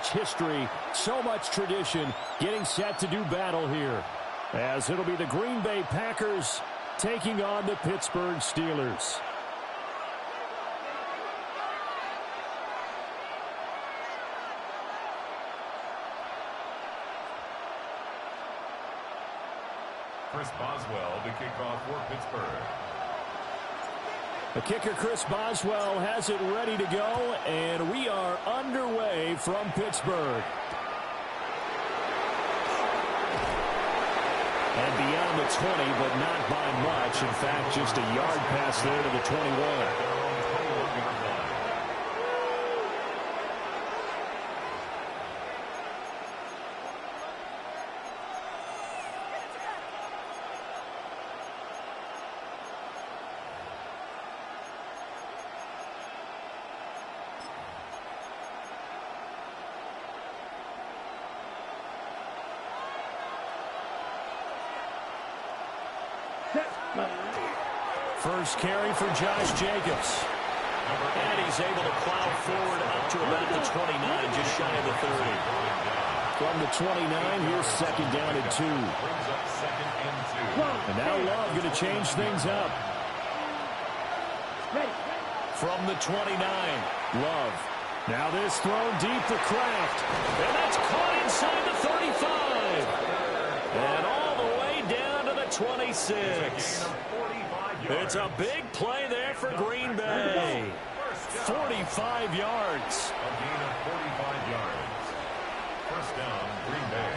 much history, so much tradition, getting set to do battle here. As it'll be the Green Bay Packers taking on the Pittsburgh Steelers. Chris Boswell to kick off for Pittsburgh. The kicker, Chris Boswell, has it ready to go, and we are underway from Pittsburgh. And beyond the 20, but not by much. In fact, just a yard pass there to the 21. First carry for Josh Jacobs. And he's able to plow forward up to about the 29, just shy of the 30. From the 29, here's second down and 2. And now Love going to change things up. From the 29, Love. Now this thrown deep for Kraft. And that's caught inside the 35. And all the way down to the 26. It's a big play there for Green Bay. 45 yards. A gain of 45 yards. First down, Green Bay.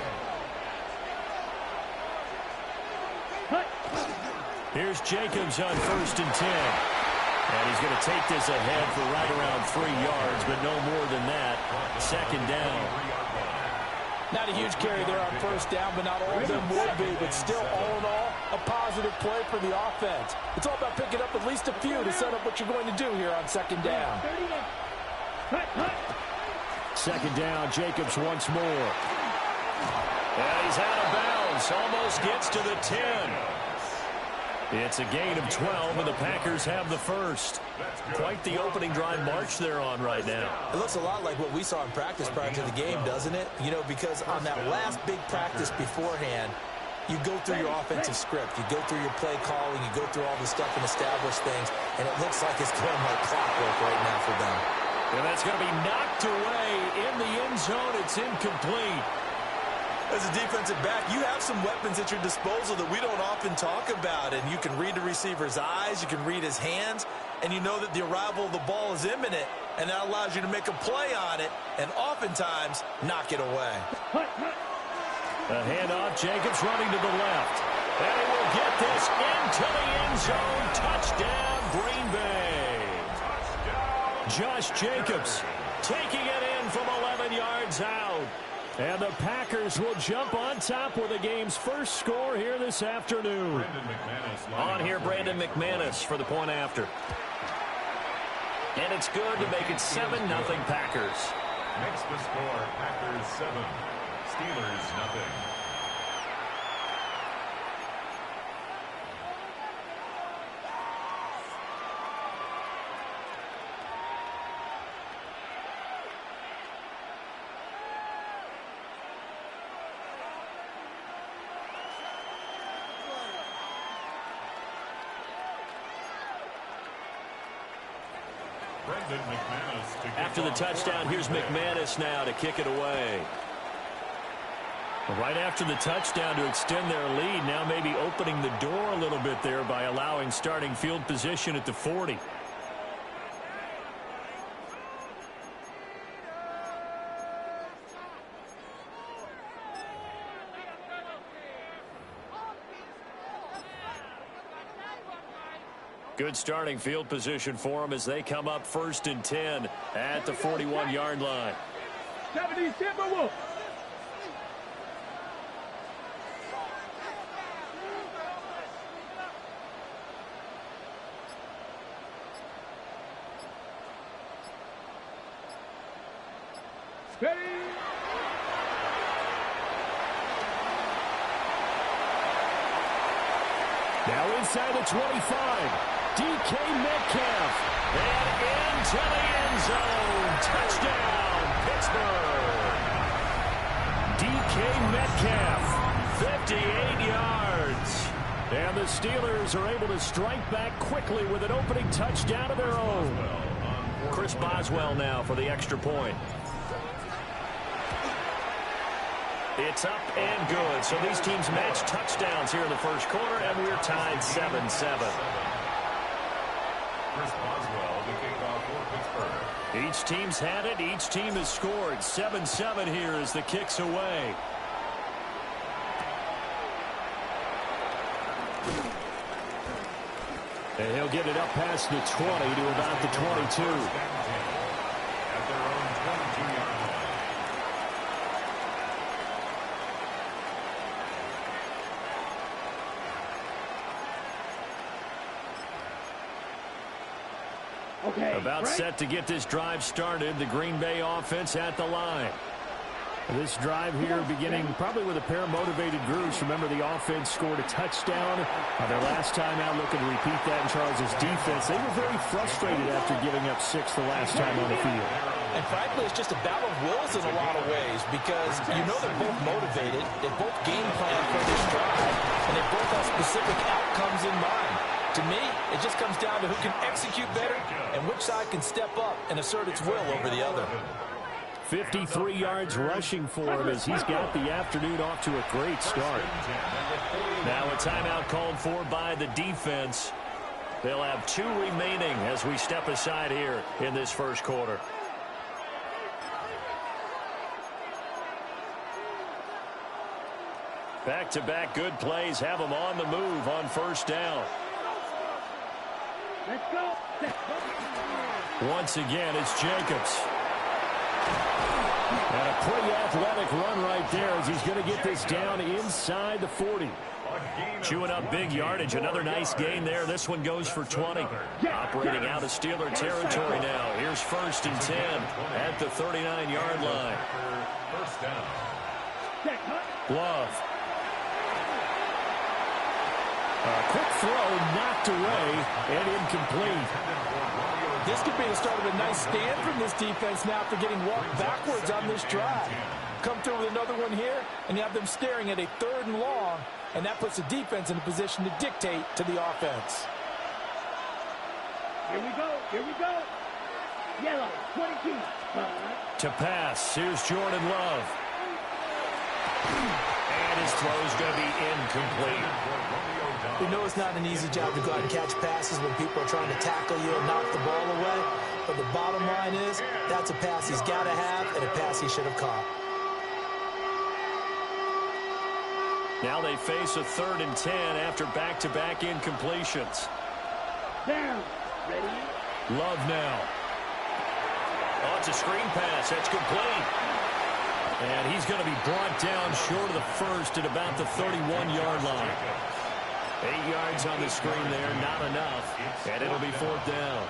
Here's Jacobs on 1st and 10. And he's going to take this ahead for right around 3 yards, but no more than that. Second down. Not a huge carry there on first down, but not all of them would be. But still, all in all, a positive play for the offense. It's all about picking up at least a few to set up what you're going to do here on second down. Second down, Jacobs once more. And he's out of bounds. Almost gets to the 10. It's a gain of 12, and the Packers have the first. Quite the opening drive march they're on right now. It looks a lot like what we saw in practice prior to the game, doesn't it? You know, because on that last big practice beforehand, you go through your offensive script. You go through your play calling. You go through all the stuff and establish things, and it looks like it's going like clockwork right now for them. And that's going to be knocked away in the end zone. It's incomplete. As a defensive back, you have some weapons at your disposal that we don't often talk about, and you can read the receiver's eyes, you can read his hands, and you know that the arrival of the ball is imminent, and that allows you to make a play on it, and oftentimes knock it away. A handoff, Jacobs running to the left, and he will get this into the end zone. Touchdown, Green Bay. Josh Jacobs taking it in from 11 yards out. And the Packers will jump on top with the game's first score here this afternoon. On here, Brandon McManus for the point after. And it's good to make it 7-0 Packers. Makes the score Packers 7, Steelers nothing. After the touchdown, here's McManus now to kick it away. Right after the touchdown to extend their lead, now maybe opening the door a little bit there by allowing starting field position at the 40. Good starting field position for them as they come up 1st and 10 at the 41-yard line. Now inside the 25. DK Metcalf, and into the end zone. Touchdown, Pittsburgh. DK Metcalf, 58 yards. And the Steelers are able to strike back quickly with an opening touchdown of their own. Chris Boswell now for the extra point. It's up and good. So these teams match touchdowns here in the first quarter, and we're tied 7-7. Chris Boswell, the kickoff for Pittsburgh. Each team's had it. Each team has scored. 7-7 here as the kick's away. And he'll get it up past the 20 to about the 22. At their own 22-yard line. Okay, about set to get this drive started. The Green Bay offense at the line. This drive here beginning probably with a pair of motivated groups. Remember, the offense scored a touchdown their last time out, looking to repeat that in Charles' defense. They were very frustrated after giving up 6 the last time on the field. And frankly, it's just a battle of wills in a lot of ways because you know they're both motivated. They both game plan for this drive, and they both have specific outcomes in mind. To me, it just comes down to who can execute better and which side can step up and assert its will over the other. 53 yards rushing for him as he's got the afternoon off to a great start. Now a timeout called for by the defense. They'll have 2 remaining as we step aside here in this first quarter. Back-to-back good plays have them on the move on first down. Let's go. Once again, it's Jacobs. And a pretty athletic run right there as he's going to get this down inside the 40. Chewing up big yardage. Another nice gain there. This one goes for 20. Operating out of Steeler territory now. Here's 1st and 10 at the 39-yard line. First down. Love. A quick throw knocked away and incomplete. This could be the start of a nice stand from this defense now after getting walked backwards on this drive. Come through with another one here, and you have them staring at a 3rd and long, and that puts the defense in a position to dictate to the offense. Here we go. Here we go. Yellow, 22. To pass, here's Jordan Love. And his throw's going to be incomplete. We know it's not an easy job to go out and catch passes when people are trying to tackle you and knock the ball away. But the bottom line is, that's a pass he's got to have and a pass he should have caught. Now they face a 3rd and 10 after back-to-back incompletions. Down. Ready? Love now. Oh, it's a screen pass. That's complete. And he's going to be brought down short of the first at about the 31-yard line. 8 yards on the screen there, not enough. And it'll be 4th down.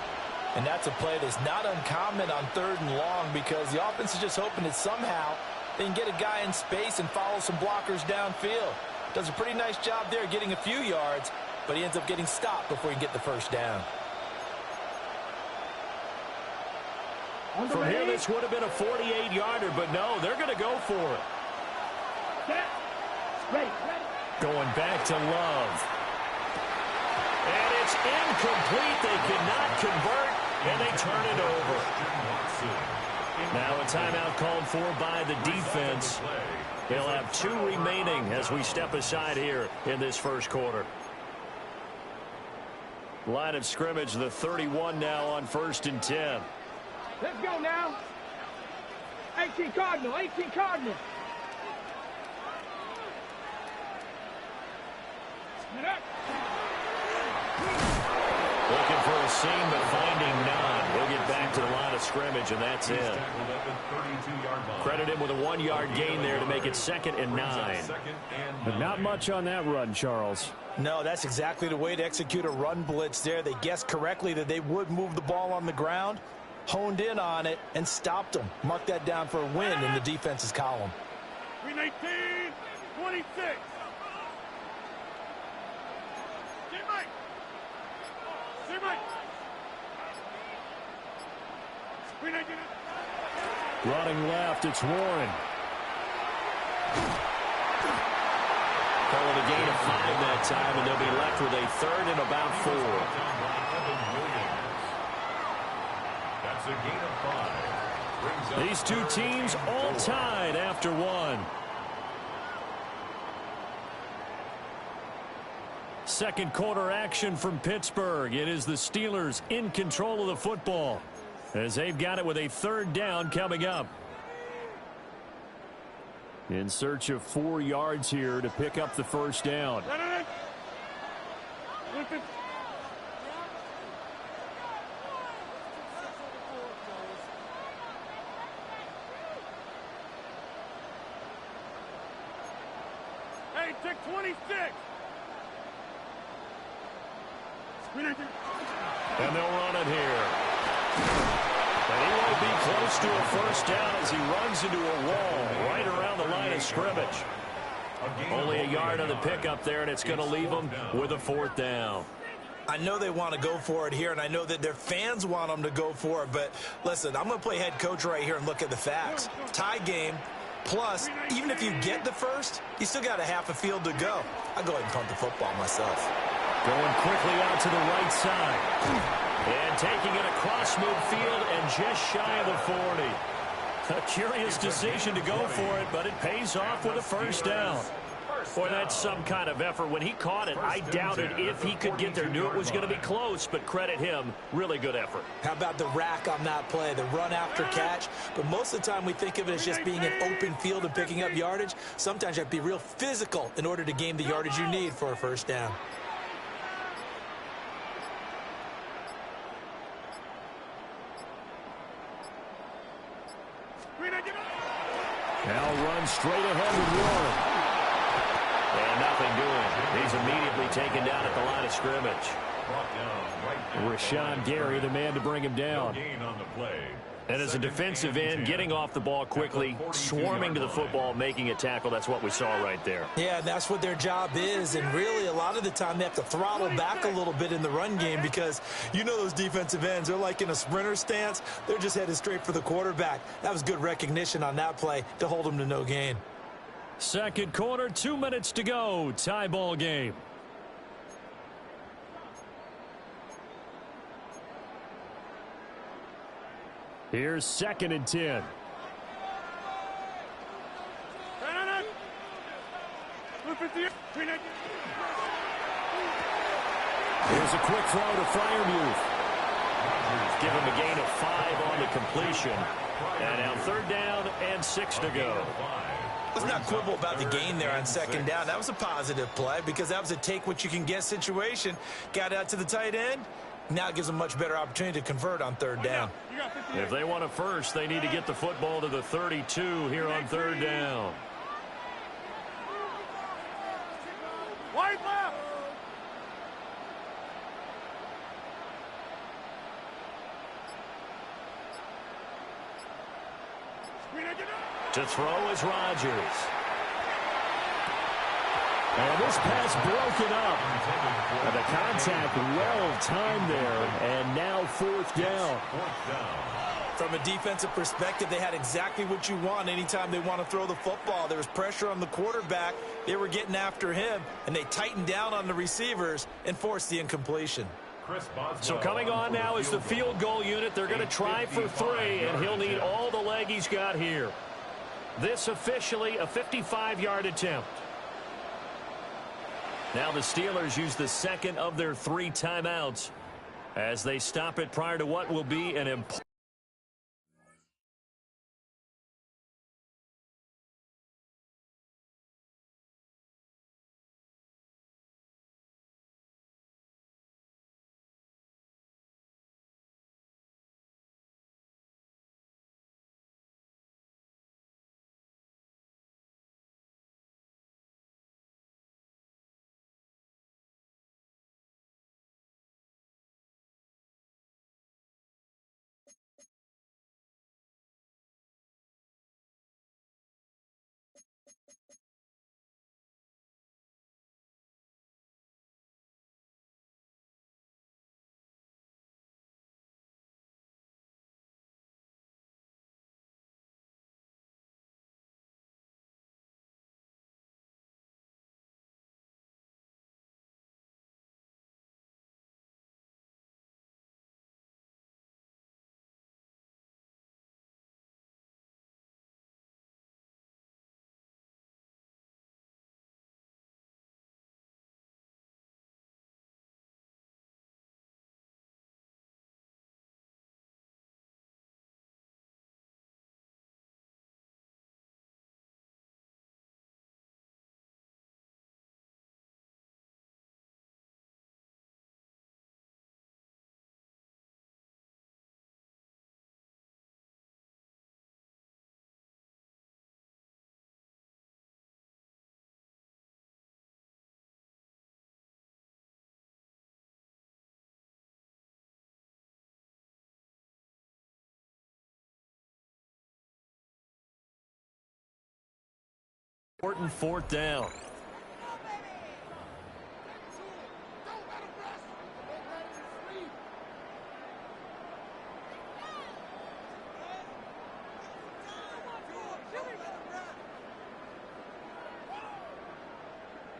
And that's a play that's not uncommon on 3rd and long because the offense is just hoping that somehow they can get a guy in space and follow some blockers downfield. Does a pretty nice job there getting a few yards, but he ends up getting stopped before he can get the first down. From here, this would have been a 48-yarder, but no, they're going to go for it. Set. Ready. Going back to Love. And it's incomplete. They cannot convert, and they turn it over. Now a timeout called for by the defense. They'll have 2 remaining as we step aside here in this first quarter. Line of scrimmage, the 31 now on 1st and 10. Let's go now. 18 Cardinal. 18 Cardinal. Looking for a seam, but finding none. He'll get back to the line of scrimmage, and that's it. Credit him with a 1-yard gain there to make it 2nd and 9. But not much on that run, Charles. No, that's exactly the way to execute a run blitz there. They guessed correctly that they would move the ball on the ground, honed in on it, and stopped them. Mark that down for a win in the defense's column. 319, 26. Running left, it's Warren. Call it a gain of 5 that time, and they'll be left with a third and about 4. That's a gain of 5. These two teams all tied after 1. Second quarter action from Pittsburgh. It is the Steelers in control of the football as they've got it with a third down coming up. In search of 4 yards here to pick up the first down. Hey, take 26. And they'll run it here. And he won't be close to a first down as he runs into a wall right around the line of scrimmage. Only a yard on the pickup there, and it's going to leave them with a fourth down. I know they want to go for it here, and I know that their fans want them to go for it. But, listen, I'm going to play head coach right here and look at the facts. Tie game, plus, even if you get the first, you still got a half a field to go. I'll go ahead and punt the football myself. Going quickly out to the right side. And taking it across midfield and just shy of the 40. A curious decision to go for it, but it pays off with a first down. Boy, that's some kind of effort. When he caught it, I doubted if he could get there. Knew it was going to be close, but credit him. Really good effort. How about the rack on that play, the run after catch? But most of the time we think of it as just being an open field and picking up yardage. Sometimes you have to be real physical in order to gain the yardage you need for a first down. Now runs straight ahead and run. And nothing doing. He's immediately taken down at the line of scrimmage. Rashawn Gary, the man to bring him down. And as a defensive end, getting off the ball quickly, swarming to the football, making a tackle, that's what we saw right there. Yeah, that's what their job is, and really a lot of the time they have to throttle back a little bit in the run game because you know those defensive ends, they're like in a sprinter stance. They're just headed straight for the quarterback. That was good recognition on that play to hold them to no gain. Second quarter, 2 minutes to go. Tie ball game. Here's 2nd and 10. Here's a quick throw to Freiermuth. Give him a gain of 5 on the completion. And now 3rd down and 6 to go. Let's not quibble about the gain there on 2nd down. That was a positive play because that was a take-what-you-can-get situation. Got out to the tight end. Now it gives them a much better opportunity to convert on 3rd down. If they want a first, they need to get the football to the 32 here on 3rd down. Wide left. To throw is Rodgers. And this pass broken up. And the contact well timed there. And now 4th down. From a defensive perspective, they had exactly what you want anytime they want to throw the football. There was pressure on the quarterback. They were getting after him, and they tightened down on the receivers and forced the incompletion. So coming on now is the field goal unit. They're going to try for 3, and he'll need all the leg he's got here. This officially a 55-yard attempt. Now the Steelers use the 2nd of their 3 timeouts as they stop it prior to what will be an important Important fourth down.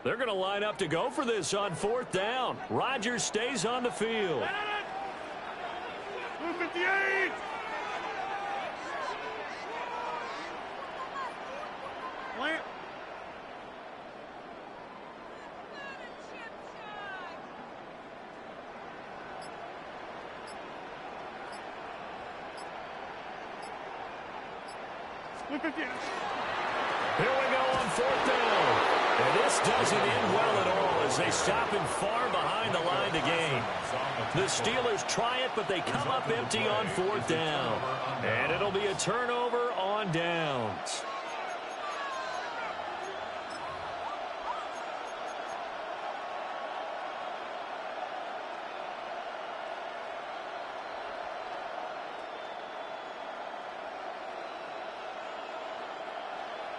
They're going to line up to go for this on fourth down. Rodgers stays on the field. 58. Plant. Here we go on fourth down. And this doesn't end well at all as they stop him far behind the line to gain. The Steelers try it, but they come up empty on fourth down. And it'll be a turnover on downs.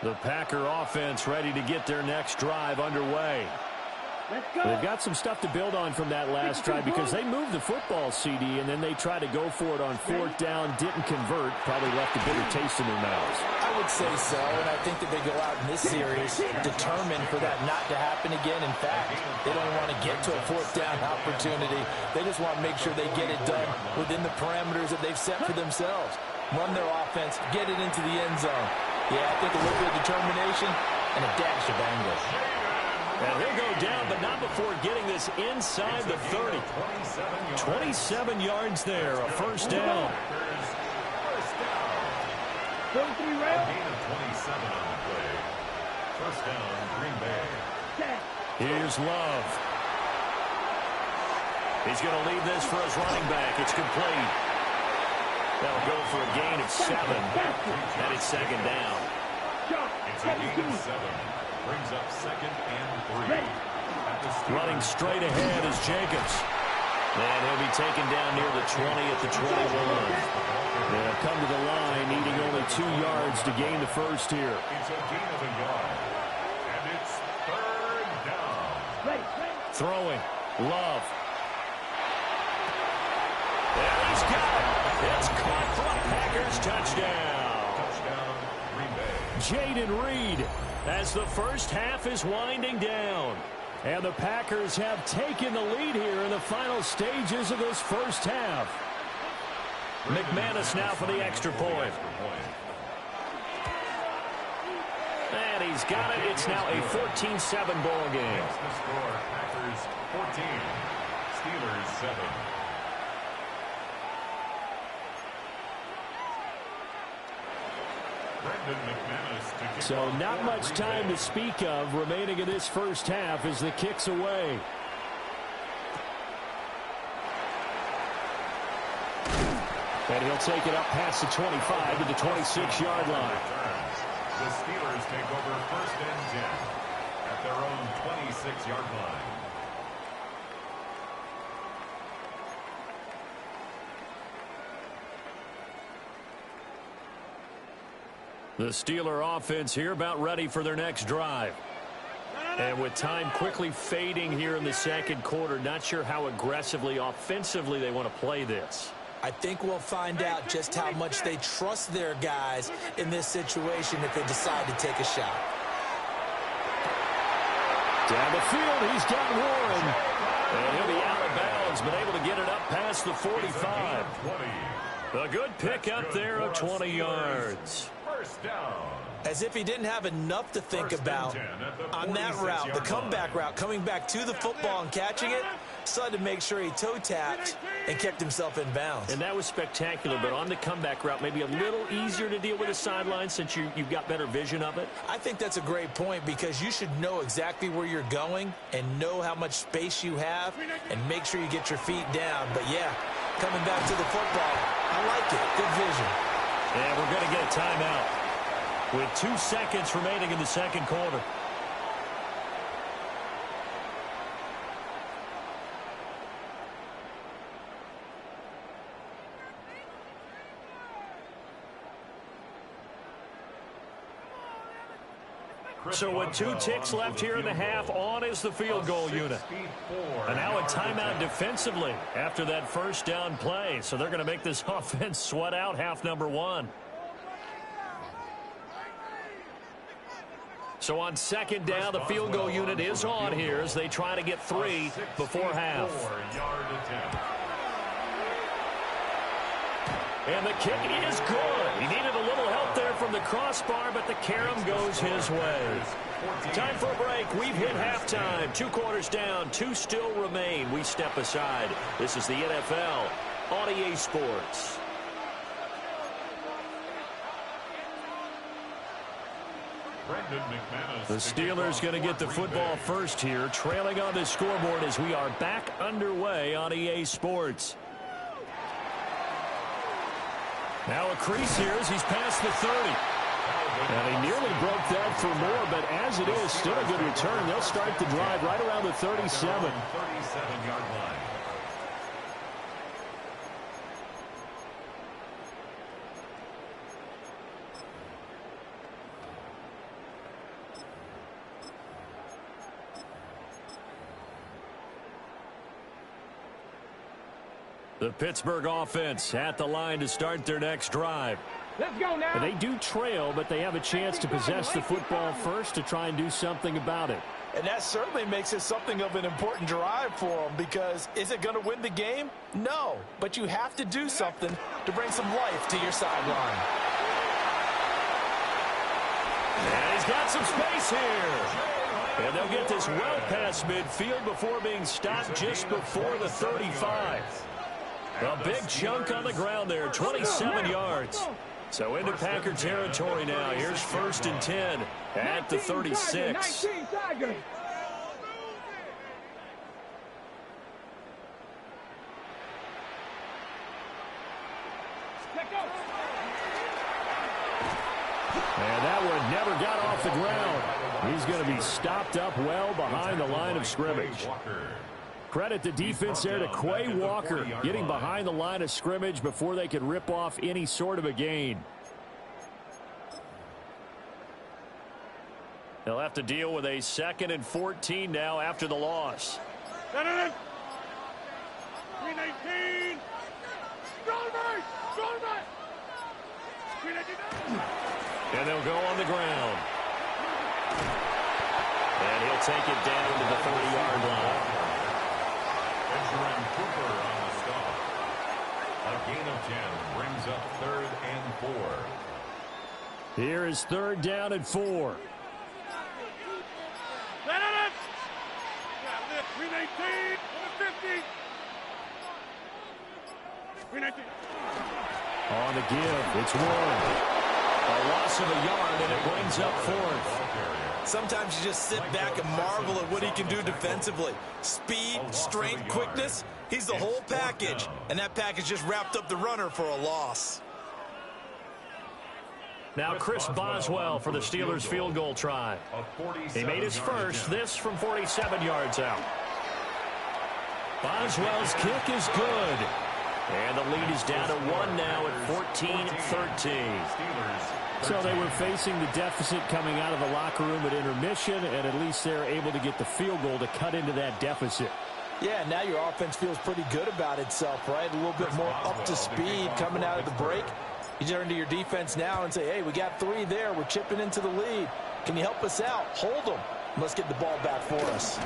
The Packer offense ready to get their next drive underway. They've got some stuff to build on from that last drive because they moved the football, CD, and then they tried to go for it on fourth down, didn't convert, probably left a bitter taste in their mouths. I would say so, and I think that they go out in this series determined for that not to happen again. In fact, they don't want to get to a fourth down opportunity. They just want to make sure they get it done within the parameters that they've set for themselves. Run their offense, get it into the end zone. Yeah, I think a little bit of determination and a dash of anger. And he'll go down, but not before getting this inside the 30. 27 yards there, a first down. 43 rail. Gain of 27 on the play. First down, Green Bay. Here's Love. He's going to leave this for his running back. It's complete. That'll go for a gain of 7. And it's second down. It's a gain of 7. Brings up second and 3. Running straight ahead is Jacobs. And he'll be taken down near the 20 at the 21. They'll come to the line, needing only 2 yards to gain the first here. It's a gain of a yard. And it's third down. Throwing. Love. There he's got it. It's caught for a Packers touchdown. Touchdown, Green Bay. Jaden Reed as the first half is winding down. And the Packers have taken the lead here in the final stages of this first half. McManus now for the extra point. And he's got it. It's now a 14-7 ball game. That's the score. Packers 14. Steelers 7. So not much time to speak of remaining in this first half as the kick's away. And he'll take it up past the 25 to the 26-yard line. The Steelers take over first and 10 at their own 26-yard line. The Steeler offense here about ready for their next drive. And with time quickly fading here in the second quarter, not sure how aggressively, offensively they want to play this. I think we'll find out just how much they trust their guys in this situation if they decide to take a shot. Down the field, he's got Warren. And he'll be out of bounds, but able to get it up past the 45. A good pickup there of 20 yards. First down. As if he didn't have enough to think about on that route, the comeback route, coming back to the football and catching it, decided to make sure he toe-tapped and kept himself in bounds. And that was spectacular, but on the comeback route, maybe a little easier to deal with the sideline since you've got better vision of it. I think that's a great point because you should know exactly where you're going and know how much space you have and make sure you get your feet down. But, yeah, coming back to the football, I like it. Good vision. And we're going to get a timeout with 2 seconds remaining in the second quarter. So with 2 ticks left here in the half, on is the field goal unit. And now a timeout defensively after that first down play. So they're going to make this offense sweat out half number 1. So on second down, the field goal unit is on here as they try to get 3 before half. And the kick is good. He needed a little help there from the crossbar, but the carom goes his way. Time for a break. We've hit halftime. 2 quarters down, 2 still remain. We step aside. This is the NFL on EA Sports. The Steelers going to get the football first here, trailing on the scoreboard as we are back underway on EA Sports. Now a crease here as he's past the 30. And he nearly broke that for more, but as it is, still a good return. They'll start the drive right around the 37. 37-yard line. The Pittsburgh offense at the line to start their next drive. Let's go now. They do trail, but they have a chance to possess the football first to try and do something about it. And that certainly makes it something of an important drive for them, because is it going to win the game? No, but you have to do something to bring some life to your sideline. And he's got some space here. And they'll get this well past midfield before being stopped just before the 35. A big chunk on the ground there, 27 yards. So into Packer territory now. Here's 1st and 10 at the 36. And that one never got off the ground. He's going to be stopped up well behind the line of scrimmage. Credit the defense there to Quay Walker, getting behind the line of scrimmage before they could rip off any sort of a gain. They'll have to deal with a 2nd and 14 now after the loss. 319. And they'll go on the ground. And he'll take it down to the 30-yard line. Cooper on the stop. A gain of 10 brings up 3rd and 4. Here is 3rd down and 4. 319. 50. 319. On the give, it's 1. A loss of a yard, and it brings up 4th. Sometimes you just sit back and marvel at what he can do defensively. Speed, strength, quickness. He's the whole package. And that package just wrapped up the runner for a loss. Now Chris Boswell for the Steelers field goal try. He made his first, this from 47 yards out. Boswell's kick is good. And the lead is down to 1 now at 14-13. So they were facing the deficit coming out of the locker room at intermission, and at least they're able to get the field goal to cut into that deficit. Yeah, now your offense feels pretty good about itself, right? A little bit more up to speed coming out of the break. You turn to your defense now and say, hey, we got 3 there. We're chipping into the lead. Can you help us out? Hold them. Let's get the ball back for us.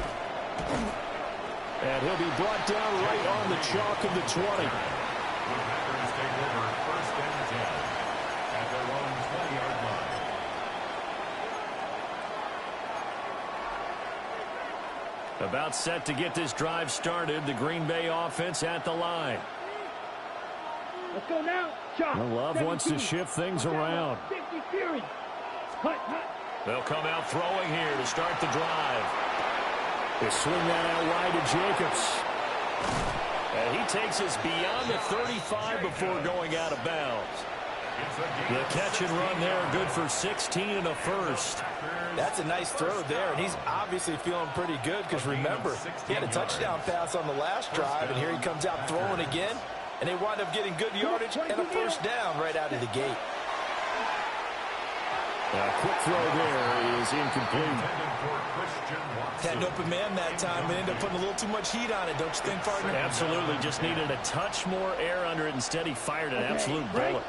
And he'll be brought down right on the chalk of the 20. The Packers take over 1st and 10 at their own 20-yard line. About set to get this drive started. The Green Bay offense at the line. Let's go now. Chop. Love wants to shift things around. They'll come out throwing here to start the drive. They swing that out wide to Jacobs. And he takes us beyond the 35 before going out of bounds. The catch and run there, good for 16 and a first. That's a nice throw there, and he's obviously feeling pretty good because, remember, he had a touchdown pass on the last drive, and here he comes out throwing again, and they wind up getting good yardage and a first down right out of the gate. A quick throw there is incomplete. Had an open man that time and ended up putting a little too much heat on it, don't you think, partner? Absolutely. Just needed a touch more air under it. Instead, he fired an absolute bullet.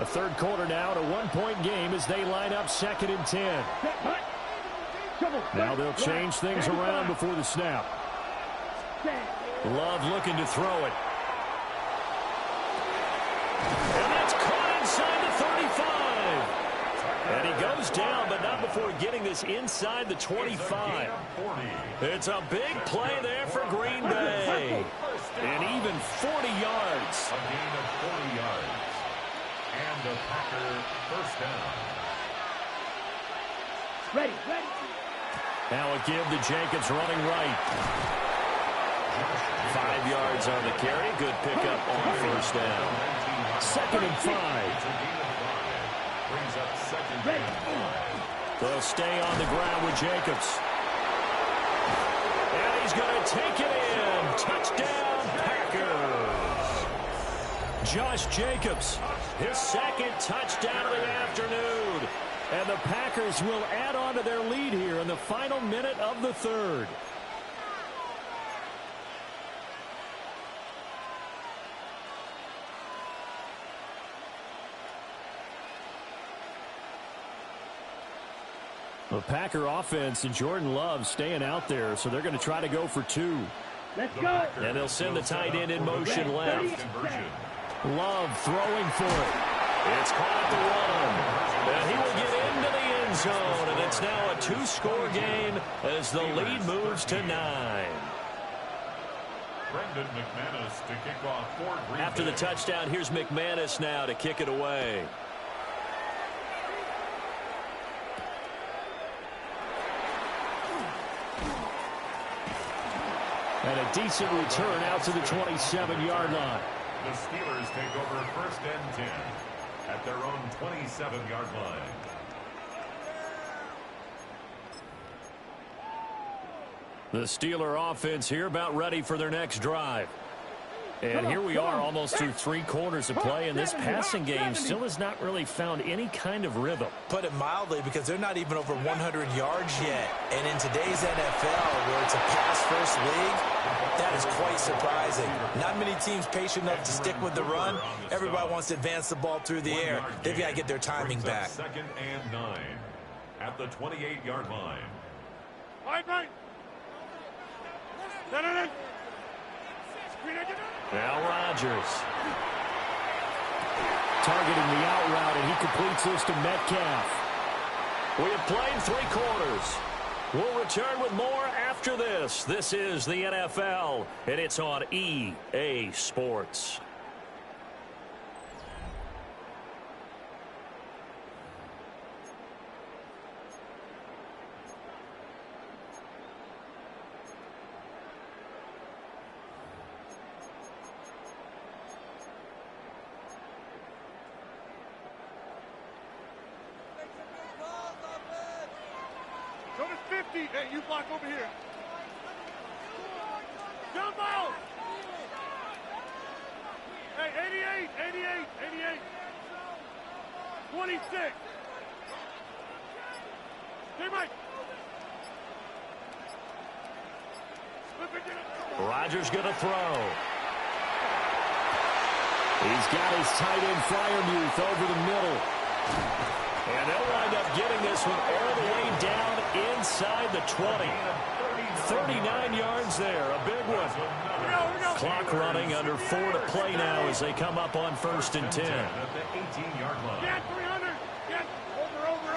A third quarter now and a one-point game as they line up 2nd and 10. Now they'll change things around before the snap. Love looking to throw it. And that's caught inside the 35. And he goes down, but not before getting this inside the 25. It's a big play there for Green Bay. And even 40 yards. A gain of 40 yards. And the Packer first down. Ready. Now a give to Jacobs running right. 5 yards on the carry. Good pickup on first down. 2nd and 5. Brings up 2nd and 5. They'll stay on the ground with Jacobs. And he's going to take it in. Touchdown, Packers. Josh Jacobs, his 2nd touchdown of the afternoon. And the Packers will add on to their lead here in the final minute of the 3rd. The Packer offense and Jordan Love staying out there, so they're going to try to go for 2. Let's go. And they'll send the tight end in motion left. Love throwing for it. It's caught at the 1. And he will get into the end zone, and it's now a 2-score game as the lead moves to 9. Brendan McManus to kick off for Green After the Bay. touchdown, here's McManus now to kick it away. And a decent return out to the 27-yard line. The Steelers take over 1st and 10 at their own 27-yard line. The Steeler offense here about ready for their next drive. And here we are almost through 3 quarters of play, and this passing game still has not really found any kind of rhythm. Put it mildly, because they're not even over 100 yards yet. And in today's NFL, where it's a pass-first league, that is quite surprising. Not many teams patient enough to stick with the run. Everybody wants to advance the ball through the air. They've got to get their timing back. 2nd and 9 at the 28-yard line. Right. Now Rodgers. Targeting the out route, and he completes this to Metcalf. We have played 3 quarters. We'll return with more after this. This is the NFL, and it's on EA Sports. Go to 50. Hey, you block over here. Jump out. Hey, 88. 26. Hey, Mike. Rodgers going to throw. He's got his tight end Fryermuth over the middle. And they'll wind up getting this one all the way down inside the 20. 39 yards there, a big one. Clock running, under 4 to play now as they come up on 1st and 10. At the 18-yard line. Get 300. Get over.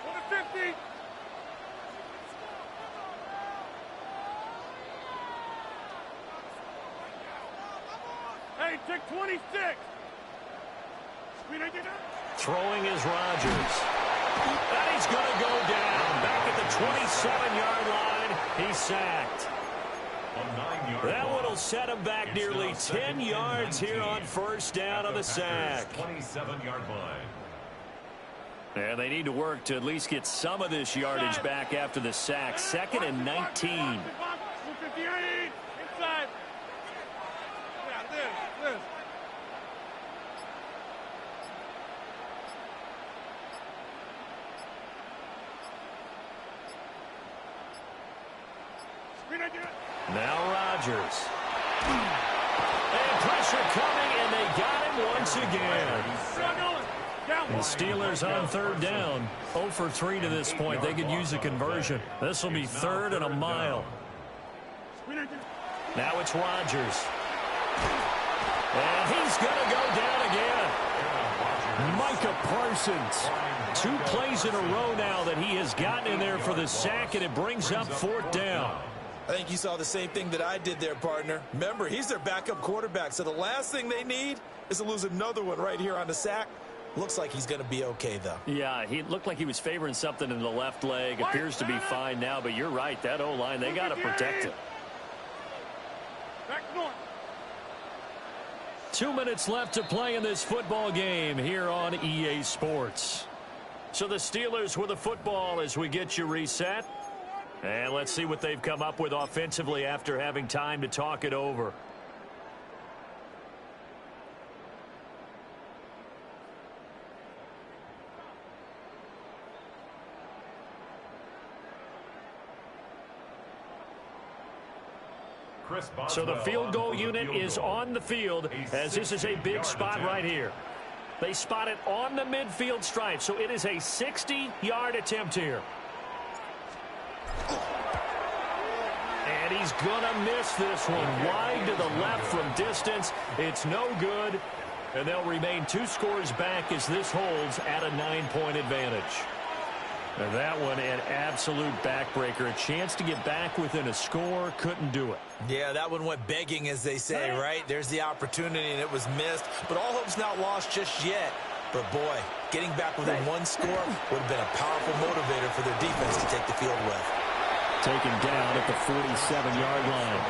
Go to 50. Hey, take 26. Throwing is Rodgers. And he's going to go down. Back at the 27-yard line, he's sacked. That one will set him back nearly 10 yards here on first down on the sack. 27-yard line. And they need to work to at least get some of this yardage back after the sack. 2nd and 19. 258. Inside. Yeah, this. Now Rodgers. And pressure coming, and they got him once again. The Steelers on third down. 0 for 3 to this point. They could use a conversion. This will be third and a mile. Now it's Rodgers. And he's going to go down again. Micah Parsons. 2 plays in a row now that he has gotten in there for the sack, and it brings up fourth down. I think you saw the same thing that I did there, partner. Remember, he's their backup quarterback, so the last thing they need is to lose another one right here on the sack. Looks like he's going to be okay, though. Yeah, he looked like he was favoring something in the left leg. Appears to be fine now, but you're right. That O-line, they got to protect it. 2 minutes left to play in this football game here on EA Sports. So the Steelers with the football as we get you reset. And let's see what they've come up with offensively after having time to talk it over. So the field goal unit is on the field as this is a big spot right here. They spot it on the midfield stripe, so it is a 60-yard attempt here. And he's going to miss this one wide to the left from distance. It's no good, and they'll remain 2 scores back as this holds at a 9-point advantage. And that one an absolute backbreaker. A chance to get back within a score, couldn't do it. Yeah, that one went begging, as they say, right? There's the opportunity, and it was missed. But all hope's not lost just yet. But, boy, getting back within 1 score would have been a powerful motivator for their defense to take the field with. Taken down at the 47-yard line.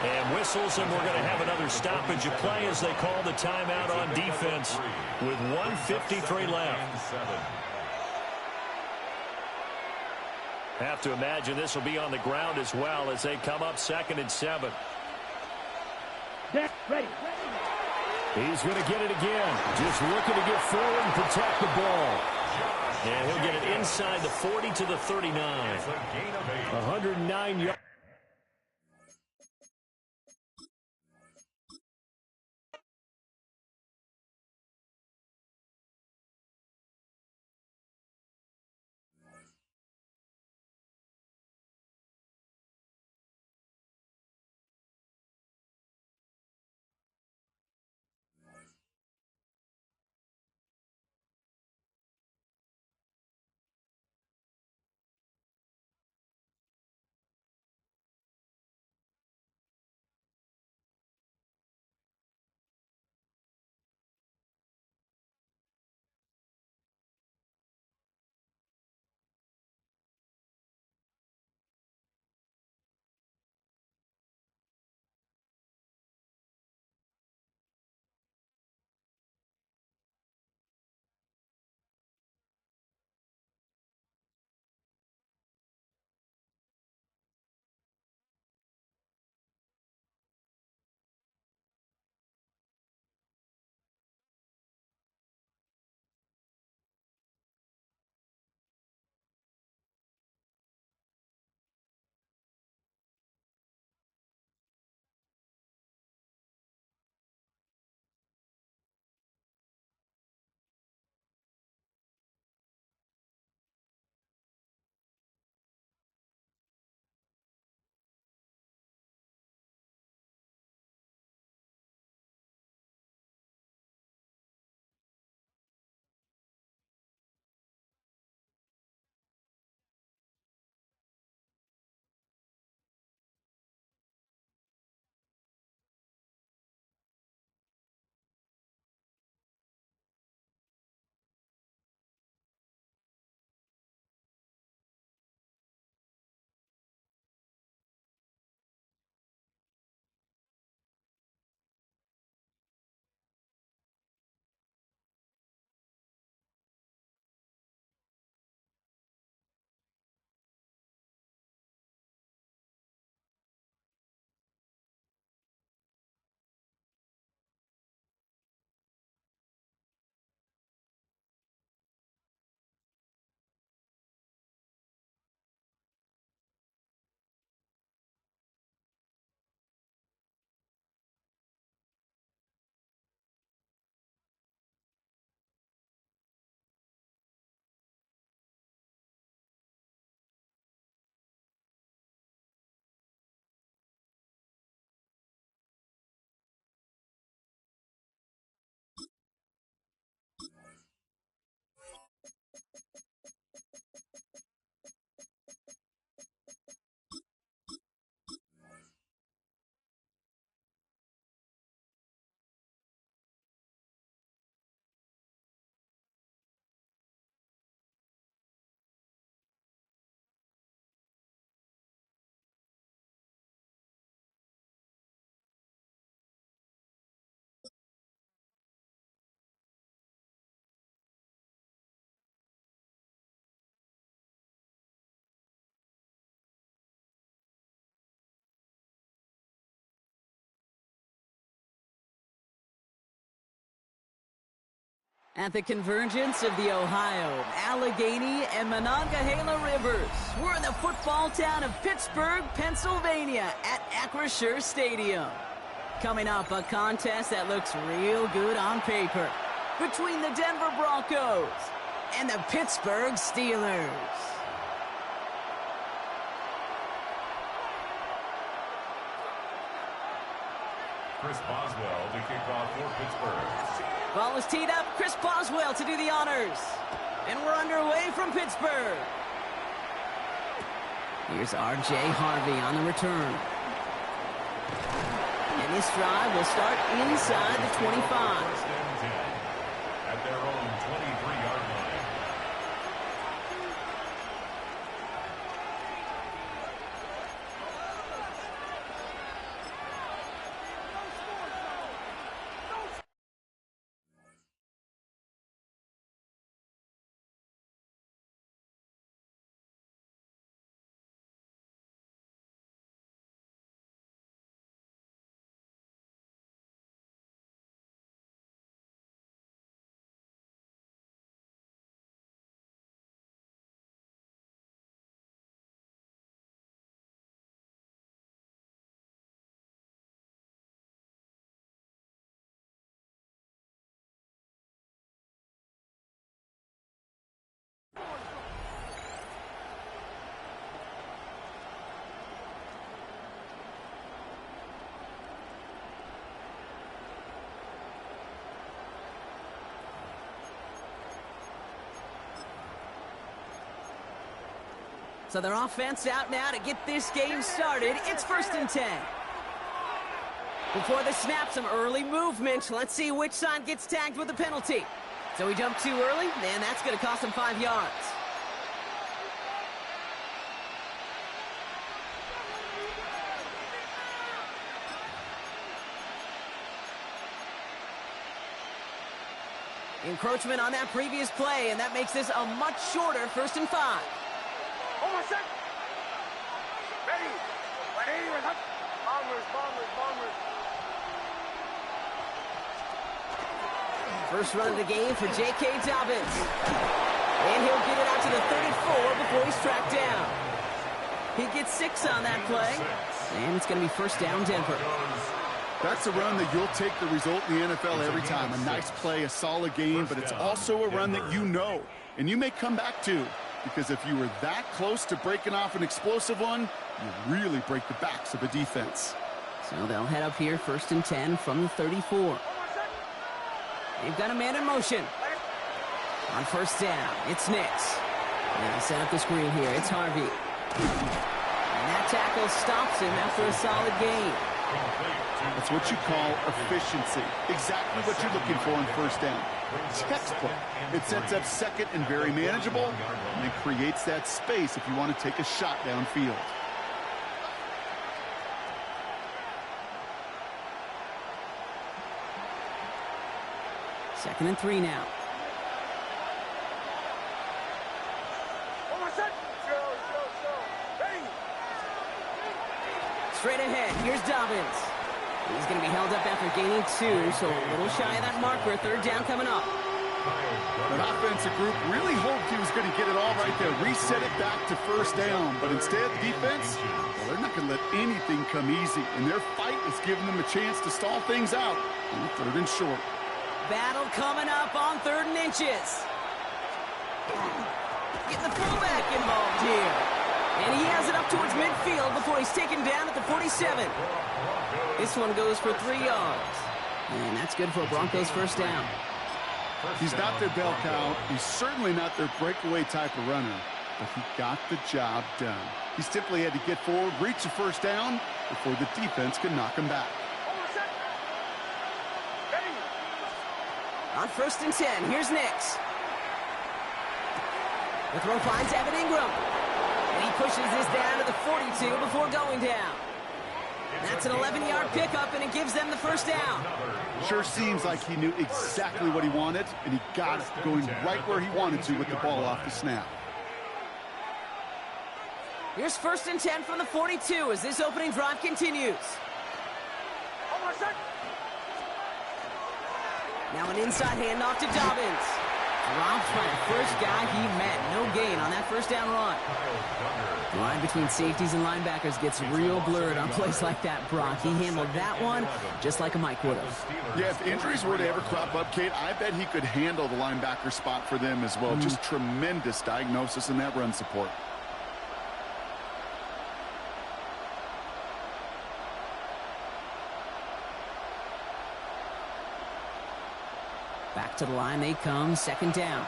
And whistles, and we're going to have another stoppage of play as they call the timeout on defense with 1:53 left. Have to imagine this will be on the ground as well as they come up 2nd and 7. Ready. He's going to get it again. Just looking to get forward and protect the ball. And he'll get it inside the 40 to the 39. 109 yards. At the convergence of the Ohio, Allegheny, and Monongahela Rivers, we're in the football town of Pittsburgh, Pennsylvania at Acrisure Stadium. Coming up, a contest that looks real good on paper between the Denver Broncos and the Pittsburgh Steelers. Chris Boswell to kick off for Pittsburgh. Ball is teed up. Chris Boswell to do the honors. And we're underway from Pittsburgh. Here's R.J. Harvey on the return. And this drive will start inside the 25. First and 10 at their own 23-yard line. So their offense out now to get this game started. It's 1st and 10. Before the snap, some early movement. Let's see which side gets tagged with a penalty. So we jump too early, and that's going to cost them 5 yards. Encroachment on that previous play, and that makes this a much shorter 1st and 5. First run of the game for J.K. Dobbins. And he'll get it out to the 34 before he's tracked down. He gets 6 on that play. And it's going to be 1st down Denver. That's a run that you'll take the result in the NFL every time. A nice play, a solid game, but it's also a run that you know. And you may come back to. Because if you were that close to breaking off an explosive one, you really break the backs of the defense. So they'll head up here 1st and 10 from the 34. They've got a man in motion. On 1st down, it's Nix. And they set up the screen here. It's Harvey. And that tackle stops him after a solid gain. That's what you call efficiency. Exactly what you're looking for on 1st down. Textbook. It sets up 2nd and very manageable, and it creates that space if you want to take a shot downfield. 2nd and 3 now. Straight ahead, here's Dobbins. He's going to be held up after gaining 2, so a little shy of that marker. 3rd down coming up. That offensive group really hoped he was going to get it all right there, reset it back to 1st down. But instead, the defense, well, they're not going to let anything come easy. And their fight is giving them a chance to stall things out on 3rd and short. Battle coming up on 3rd and inches. Getting the fullback involved here. And he has it up towards midfield before he's taken down at the 47. This one goes for 3 yards. And that's good for a Broncos 1st down. He's not their bell cow. He's certainly not their breakaway type of runner. But he got the job done. He simply had to get forward, reach the 1st down before the defense could knock him back. On 1st and 10, here's Nix. The throw finds Evan Ingram. And he pushes this down to the 42 before going down. That's an 11-yard pickup, and it gives them the 1st down. Sure seems like he knew exactly what he wanted, and he got it going right where he wanted to with the ball off the snap. Here's 1st and 10 from the 42 as this opening drive continues. Now an inside handoff to Dobbins. Dropped by the first guy he met. No gain on that first down run. The line between safeties and linebackers gets real blurred on plays like that, Brock. He handled that one just like a Mike would have. Yeah, if injuries were to ever crop up, Kate, I bet he could handle the linebacker spot for them as well. Just tremendous diagnosis in that run support. Back to the line they come, second down.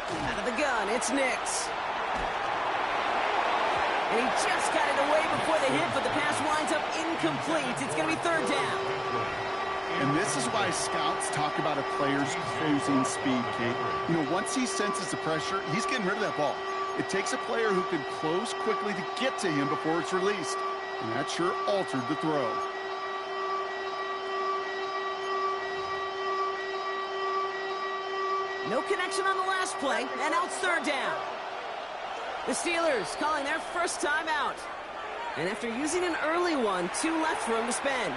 Out of the gun, it's Nix. And he just got it away before the hit, but the pass winds up incomplete. It's going to be third down. And this is why scouts talk about a player's closing speed, Kate. You know, once he senses the pressure, he's getting rid of that ball. It takes a player who can close quickly to get to him before it's released. And that sure altered the throw. No connection on the last play, and now it's third down. The Steelers calling their first time out. And after using an early one, 2 left for him to spend.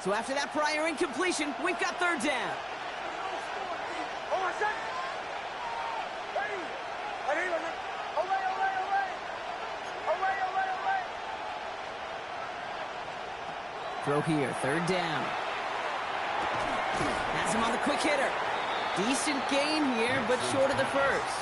So after that prior incompletion, we've got third down. Throw here, third down. Has him on the quick hitter. Decent gain here, but short of the first.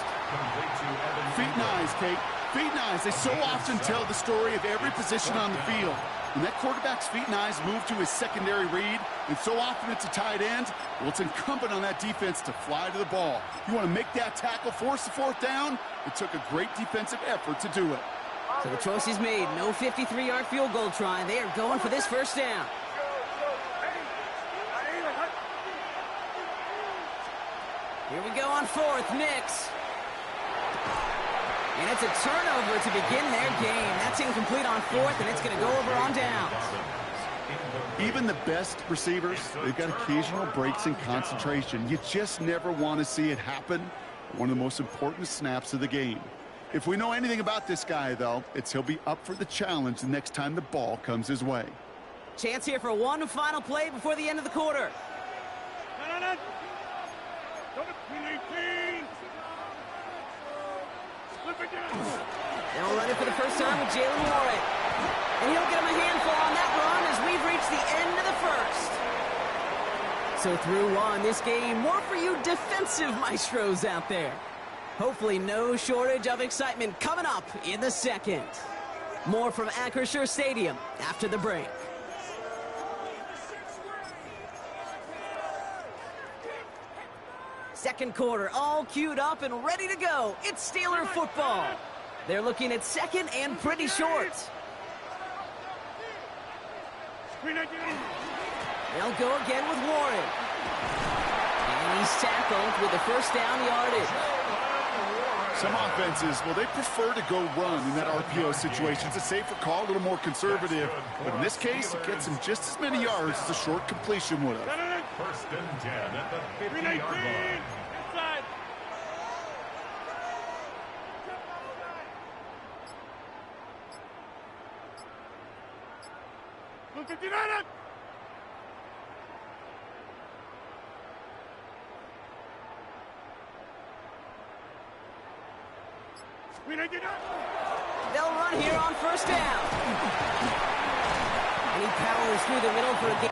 Feet and eyes, Kate. Feet and eyes. They so often tell the story of every position on the field. When that quarterback's feet and eyes move to his secondary read, and so often it's a tight end, well, it's incumbent on that defense to fly to the ball. You want to make that tackle, force the fourth down? It took a great defensive effort to do it. So the choice is made. No 53-yard field goal try. They are going for this first down. Here we go on fourth. Nix. And it's a turnover to begin their game. That's incomplete on fourth, and it's going to go over on downs. Even the best receivers, they've got occasional breaks in concentration. You just never want to see it happen. One of the most important snaps of the game. If we know anything about this guy, though, it's he'll be up for the challenge the next time the ball comes his way. Chance here for one final play before the end of the quarter. They'll run it for the first time with Jalen Warren. And he'll get him a handful on that run as we've reached the end of the first. So through one, this game, more for you defensive maestros out there. Hopefully no shortage of excitement coming up in the second. More from Acrisure Stadium after the break. Second quarter, all queued up and ready to go. It's Steeler football. They're looking at second and pretty short. They'll go again with Warren. And he's tackled with the first down yardage. Some offenses, well, they prefer to go run in that RPO situation. It's a safer call, a little more conservative. But in this case, it gets him just as many yards as a short completion would have. First and 10 at the 50-yard line. Inside. Look at United. They'll run here on first down. And he powers through the middle for a gain.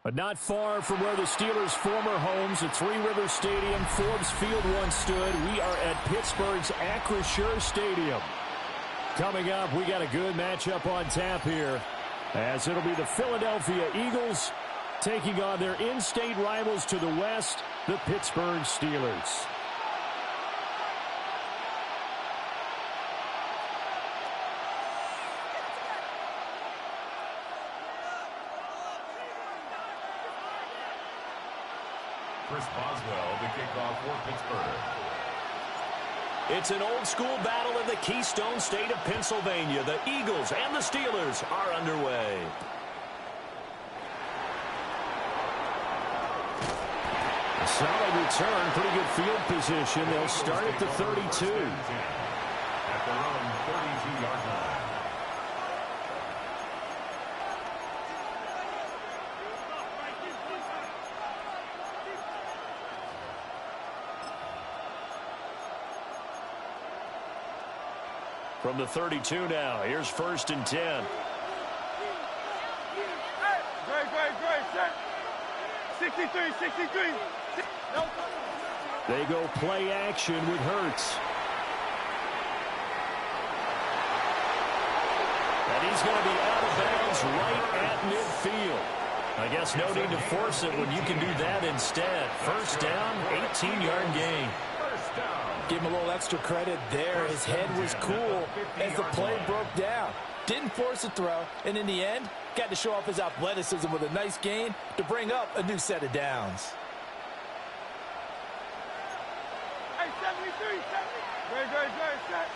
But not far from where the Steelers' former homes at Three Rivers Stadium, Forbes Field once stood. We are at Pittsburgh's Acrisure Stadium. Coming up, we got a good matchup on tap here, as it'll be the Philadelphia Eagles taking on their in-state rivals to the west, the Pittsburgh Steelers. Chris Boswell, the kickoff for Pittsburgh. It's an old-school battle in the Keystone State of Pennsylvania. The Eagles and the Steelers are underway. A solid return, pretty good field position. They'll start at the 32. At their own 32-yard line. From the 32 now, here's 1st and 10. Great, set. 63. They go play action with Hurts. And he's going to be out of bounds right at midfield. I guess no need to force it when you can do that instead. 1st down, 18-yard gain. Give him a little extra credit there. His head was cool as the play broke down. Didn't force a throw, and in the end, got to show off his athleticism with a nice gain to bring up a new set of downs. Hey, 73. Great, set.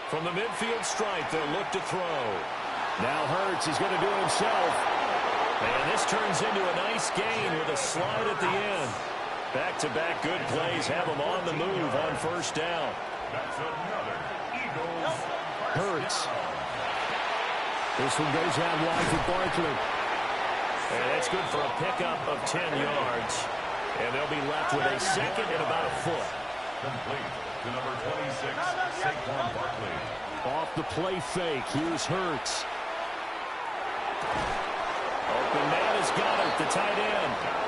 From the midfield stripe, they'll look to throw. Now Hurts is going to do it himself. And this turns into a nice gain with a slide at the end. Back-to-back good plays have him on the move on 1st down. That's another Eagles. Hurts. This one goes out wide for Barkley. And that's good for a pickup of 10 yards. And they'll be left with a second and about a foot. Complete to number 26, Saquon Barkley. Off the play fake, here's Hurts. Open man has got it, the tight end.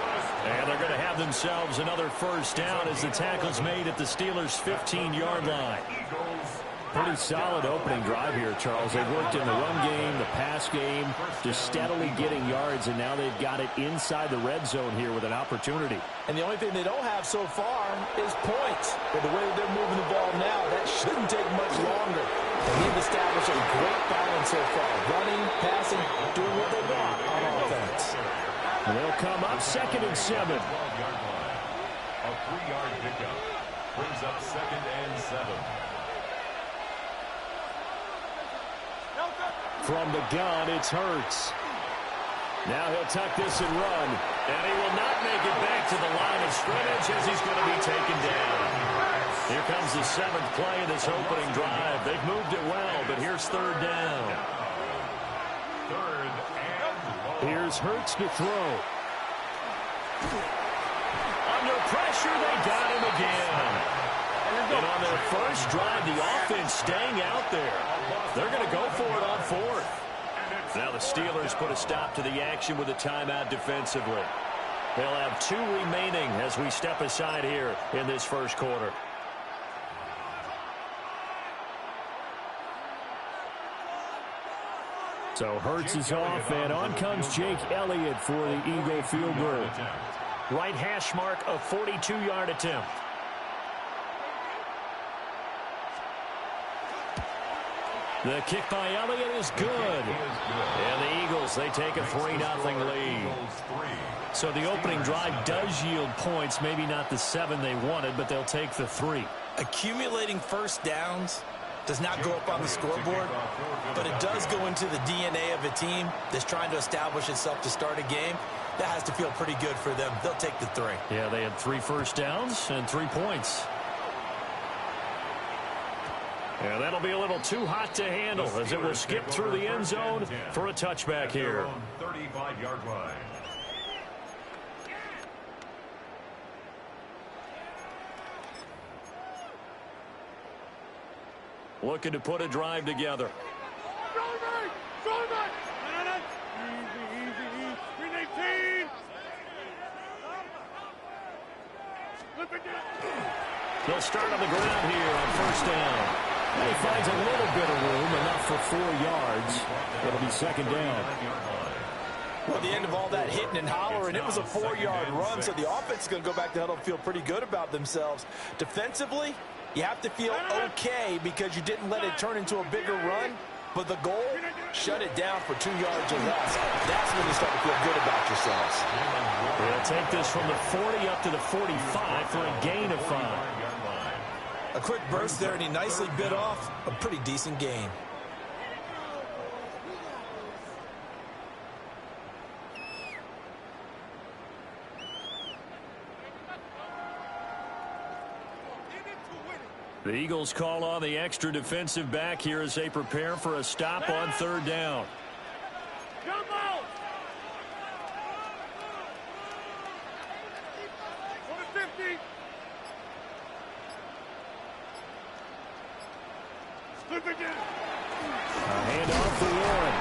And they're going to have themselves another 1st down as the tackle's made at the Steelers' 15-yard line. Pretty solid opening drive here, Charles. They've worked in the run game, the pass game, just steadily getting yards, and now they've got it inside the red zone here with an opportunity. And the only thing they don't have so far is points. But the way that they're moving the ball now, that shouldn't take much longer. And they've established a great balance so far. Running, passing, doing what they want on offense. They'll come up 2nd and 7. 12-yard line. A 3-yard pickup. Brings up 2nd and 7. From the gun, it's Hurts. Now he'll tuck this and run. And he will not make it back to the line of scrimmage as he's going to be taken down. Here comes the 7th play of this opening drive. They've moved it well, but here's 3rd down. 3rd and long. Here's Hurts to throw. Under pressure, they got him again. And on their first drive, the offense staying out there. They're going to go for it on 4th. Now the Steelers put a stop to the action with a timeout defensively. They'll have 2 remaining as we step aside here in this 1st quarter. So Hurts is off, and on comes Jake Elliott for the Eagle field goal. Right hash mark, a 42-yard attempt. The kick by Elliott is good. And the Eagles, they take a 3-0 lead. So the opening drive does yield points, maybe not the 7 they wanted, but they'll take the 3. Accumulating 1st downs does not go up on the scoreboard, but it does go into the DNA of a team that's trying to establish itself to start a game. That has to feel pretty good for them. They'll take the 3. Yeah, they had 3 first downs and 3 points. And that'll be a little too hot to handle as it will skip through the end zone for a touchback here. 35-yard line. Looking to put a drive together. Easy. 319. They'll start on the ground here on first down. And he finds a little bit of room, enough for 4 yards. It'll be second down. Well, at the end of all that hitting and hollering, it was a 4-yard run, so the offense is going to go back to huddle and feel pretty good about themselves. Defensively, you have to feel okay because you didn't let it turn into a bigger run, but the goal, shut it down for 2 yards or less. That's when you start to feel good about yourselves. They'll take this from the 40 up to the 45 for a gain of 5. A quick burst there, and he nicely bit off a pretty decent gain. The Eagles call on the extra defensive back here as they prepare for a stop on third down. Jump out! On the 50. Slip again. A handoff for Warren.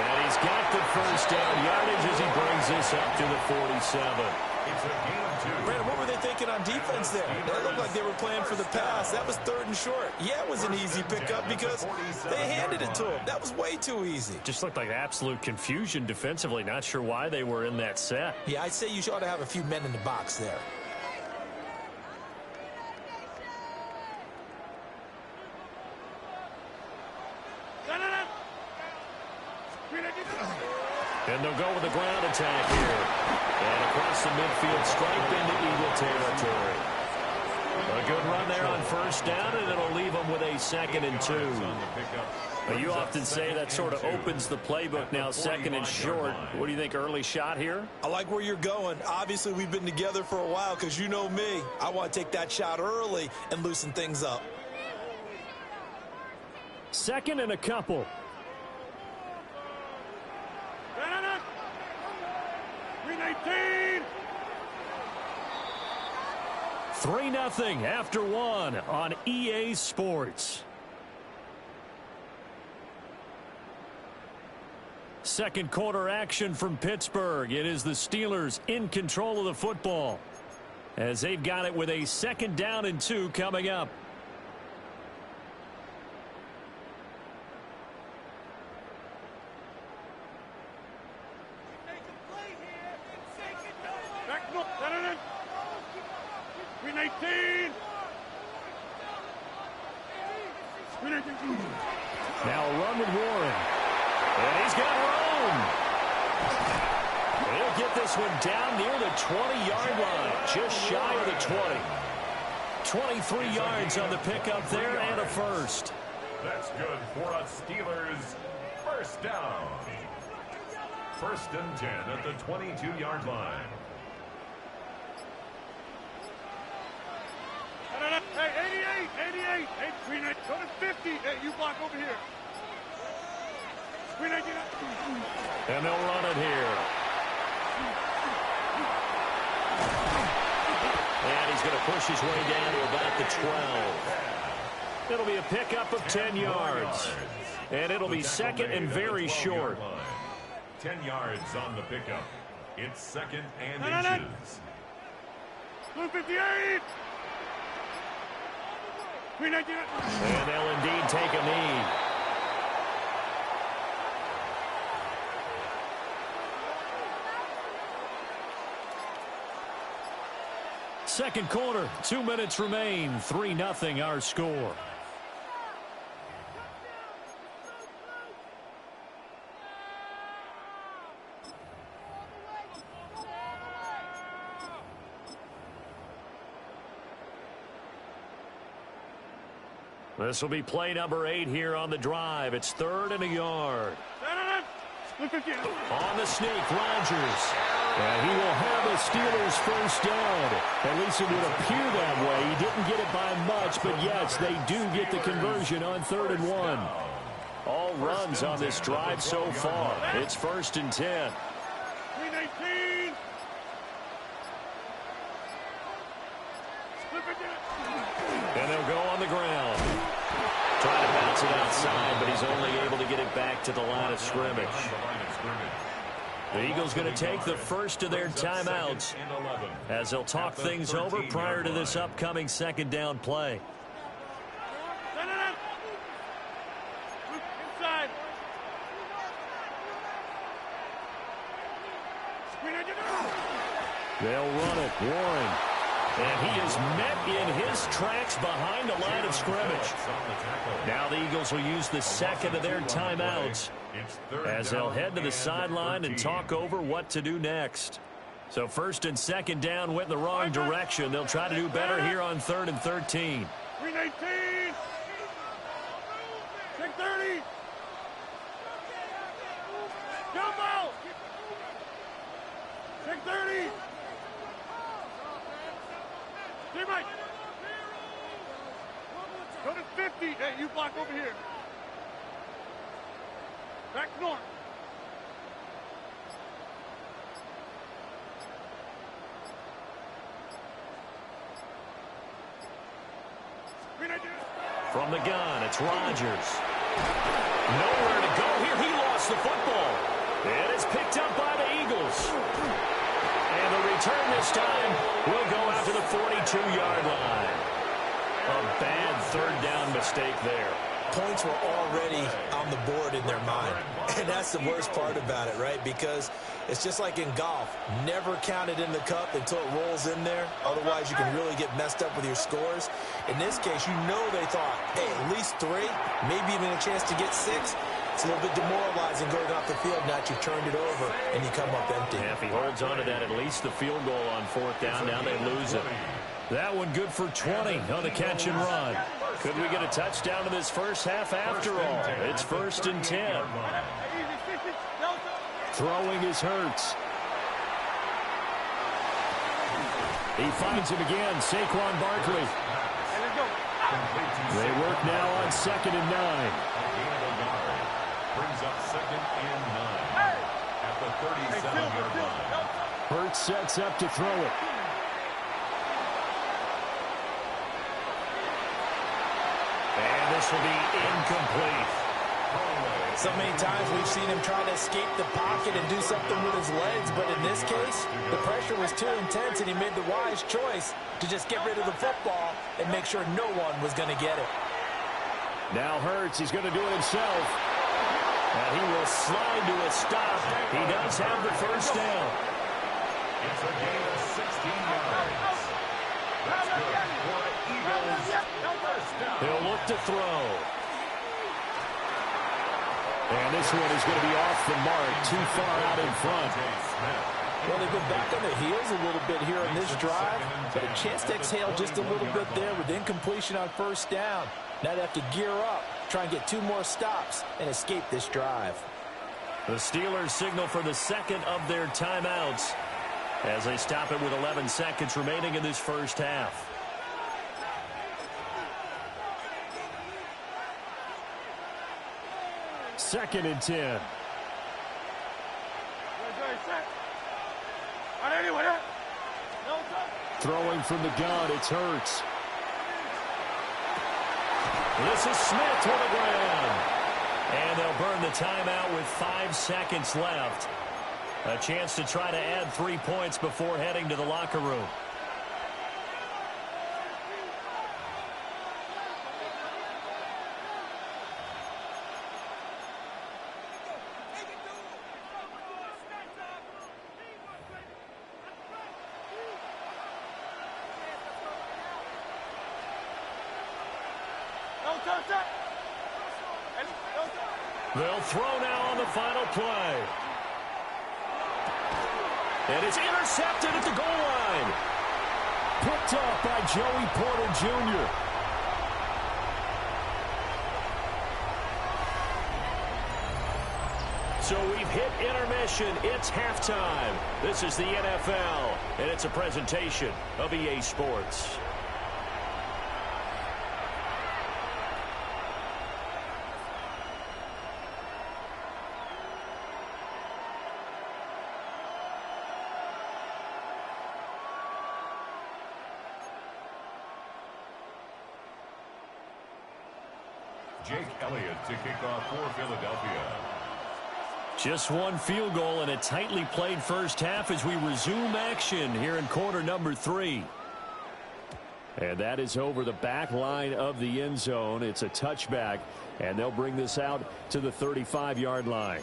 And he's got the first down yardage as he brings this up to the 47. It's a gain of 2. Brandon, what were they thinking on defense there? It looked like they were playing for the pass. That was 3rd and short. Yeah, it was an easy pickup because they handed it to him. That was way too easy. Just looked like absolute confusion defensively. Not sure why they were in that set. Yeah, I'd say you ought to have a few men in the box there. And they'll go with the ground attack here. And across the midfield, stripe into Eagle territory. A good run there on first down, and it'll leave them with a 2nd and 2. But you often say that sort of opens the playbook now, 2nd and short. What do you think, early shot here? I like where you're going. Obviously, we've been together for a while because you know me. I want to take that shot early and loosen things up. 2nd and a couple. 3-0 after 1 on EA Sports. Second quarter action from Pittsburgh. It is the Steelers in control of the football as they've got it with a 2nd down and 2 coming up. Now a run with Warren. And he's got room. He'll get this one down near the 20-yard line. Just shy of the 20. 23 yards on the pickup there and a first. That's good for a Steelers first down. 1st and 10 at the 22-yard line. Hey, 88. Hey, go to 50. Hey, you block over here. And they'll run it here. And he's going to push his way down to about the 12. It'll be a pickup of 10 yards. And it'll be 2nd and very short. 10 yards on the pickup. It's 2nd and inches. 58. And they'll indeed take a knee. Second quarter, 2 minutes remain. 3-0 our score. This will be play number 8 here on the drive. It's 3rd and a yard. On the sneak, Rodgers. And he will have a Steelers first down. At least it would appear that way. He didn't get it by much, but yes, they do get the conversion on 3rd and 1. All runs on this drive so far. It's 1st and 10. And they'll go on the ground. Trying to bounce it outside, but he's only able to get it back to the line of scrimmage. The Eagles going to take the first of their timeouts as they'll talk things over prior to this upcoming second down play. Inside. They'll run it. Warren. And he is met in his tracks behind the line of scrimmage. Now the Eagles will use the second of their timeouts as they'll head to the sideline and talk over what to do next. So first and second down went in the wrong direction. They'll try to do better here on 3rd and 13. 319. 630. Jumbo. 630. Teammate. Go to 50. Hey, you block over here. Back north. From the gun, it's Rodgers. Nowhere to go here. He lost the football. And it's picked up by the Eagles. And the return this time will go out to the 42-yard line. A bad third down mistake there. Points were already on the board in their mind. And that's the worst part about it, right? Because it's just like in golf. Never count it in the cup until it rolls in there. Otherwise, you can really get messed up with your scores. In this case, you know they thought, hey, at least 3, maybe even a chance to get 6. It's a little bit demoralizing going off the field. Now you turned it over, and you come up empty. Yeah, if he holds on to that, at least the field goal on 4th down. Now they lose it. That one good for 20 on the catch and run. Could we get a touchdown in this first half after all? It's 1st and 10. Throwing is Hurts. He finds him again, Saquon Barkley. They work now on 2nd and 9. Brings up 2nd and 9 at the 37-yard line. Hurts sets up to throw it. And this will be incomplete. So many times we've seen him try to escape the pocket and do something with his legs, but in this case, the pressure was too intense, and he made the wise choice to just get rid of the football and make sure no one was going to get it. Now Hurts, he's going to do it himself. And he will slide to a stop. He does have the first down. It's a gain of 16 yards. That's good for the Eagles. First down. He'll look to throw. And this one is going to be off the mark, too far out in front. Well, they've been back on their heels a little bit here on this drive, but a chance to exhale just a little bit there with incompletion on first down. Now they have to gear up, try and get 2 more stops, and escape this drive. The Steelers signal for the second of their timeouts as they stop it with 11 seconds remaining in this first half. Second and 10. Throwing from the gun, it's Hurts. This is Smith to the ground. And they'll burn the timeout with 5 seconds left. A chance to try to add 3 points before heading to the locker room. They'll throw now on the final play. And it's intercepted at the goal line. Picked up by Joey Porter Jr. So we've hit intermission. It's halftime. This is the NFL, and it's a presentation of EA Sports. Jake Elliott to kick off for Philadelphia. Just one field goal in a tightly played first half as we resume action here in quarter number 3. And that is over the back line of the end zone. It's a touchback, and they'll bring this out to the 35-yard line.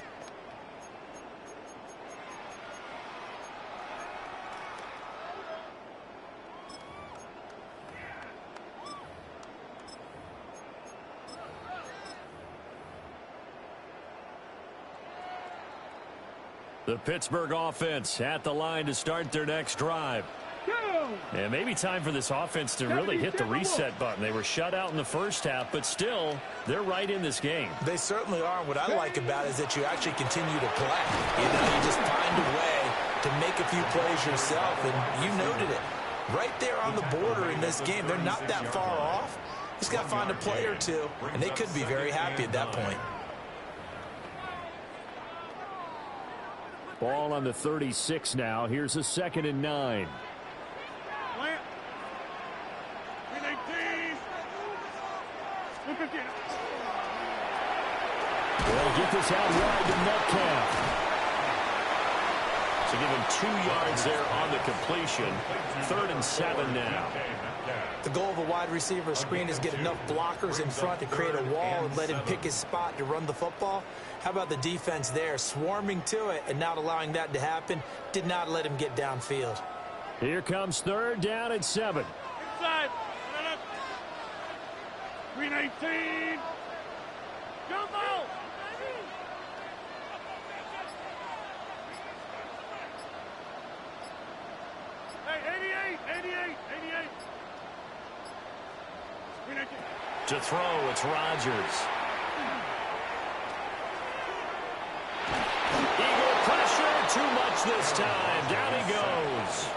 The Pittsburgh offense at the line to start their next drive. And maybe time for this offense to really hit the reset button. They were shut out in the first half, but still, they're right in this game. They certainly are. What I like about it is that you actually continue to play. You just find a way to make a few plays yourself, and you noted it. Right there on the border in this game, they're not that far off. Just got to find a play or two, and they could be very happy at that point. Ball on the 36 now. Here's a 2nd and 9. They'll get this out wide to Metcalf. So give him 2 yards there on the completion. 3rd and 7 now. The goal of a wide receiver screen is get enough blockers in front to create a wall and let him pick his spot to run the football. How about the defense there, swarming to it and not allowing that to happen? Did not let him get downfield. Here comes 3rd down and 7. Inside. Green 18. Jump out. Hey, 88. Green 18. To throw, it's Rodgers. Eagle pressure, too much this time. Down he goes.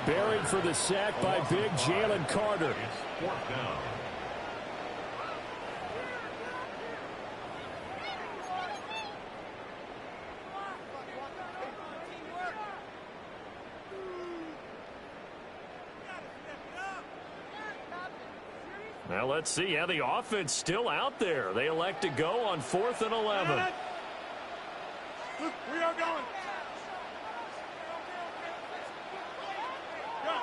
Buried for the sack by big Jalen Carter. It's 4th down. Well, let's see how the offense still out there. They elect to go on 4th and 11. Look, we are going. Go.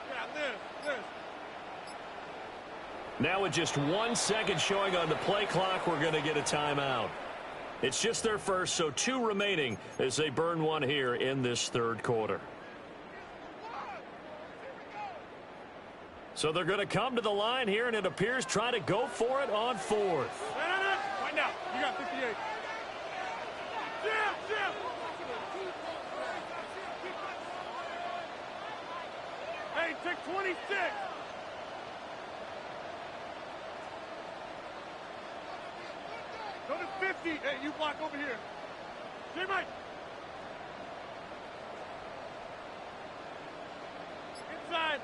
Yeah, live. Now with just 1 second showing on the play clock, we're going to get a timeout. It's just their first, so 2 remaining as they burn one here in this 3rd quarter. So they're going to come to the line here, and it appears try to go for it on 4th. No. Right now. You got 58. Jim. Hey, take 26. Go to 50. Hey, you block over here. J-Mike. Inside.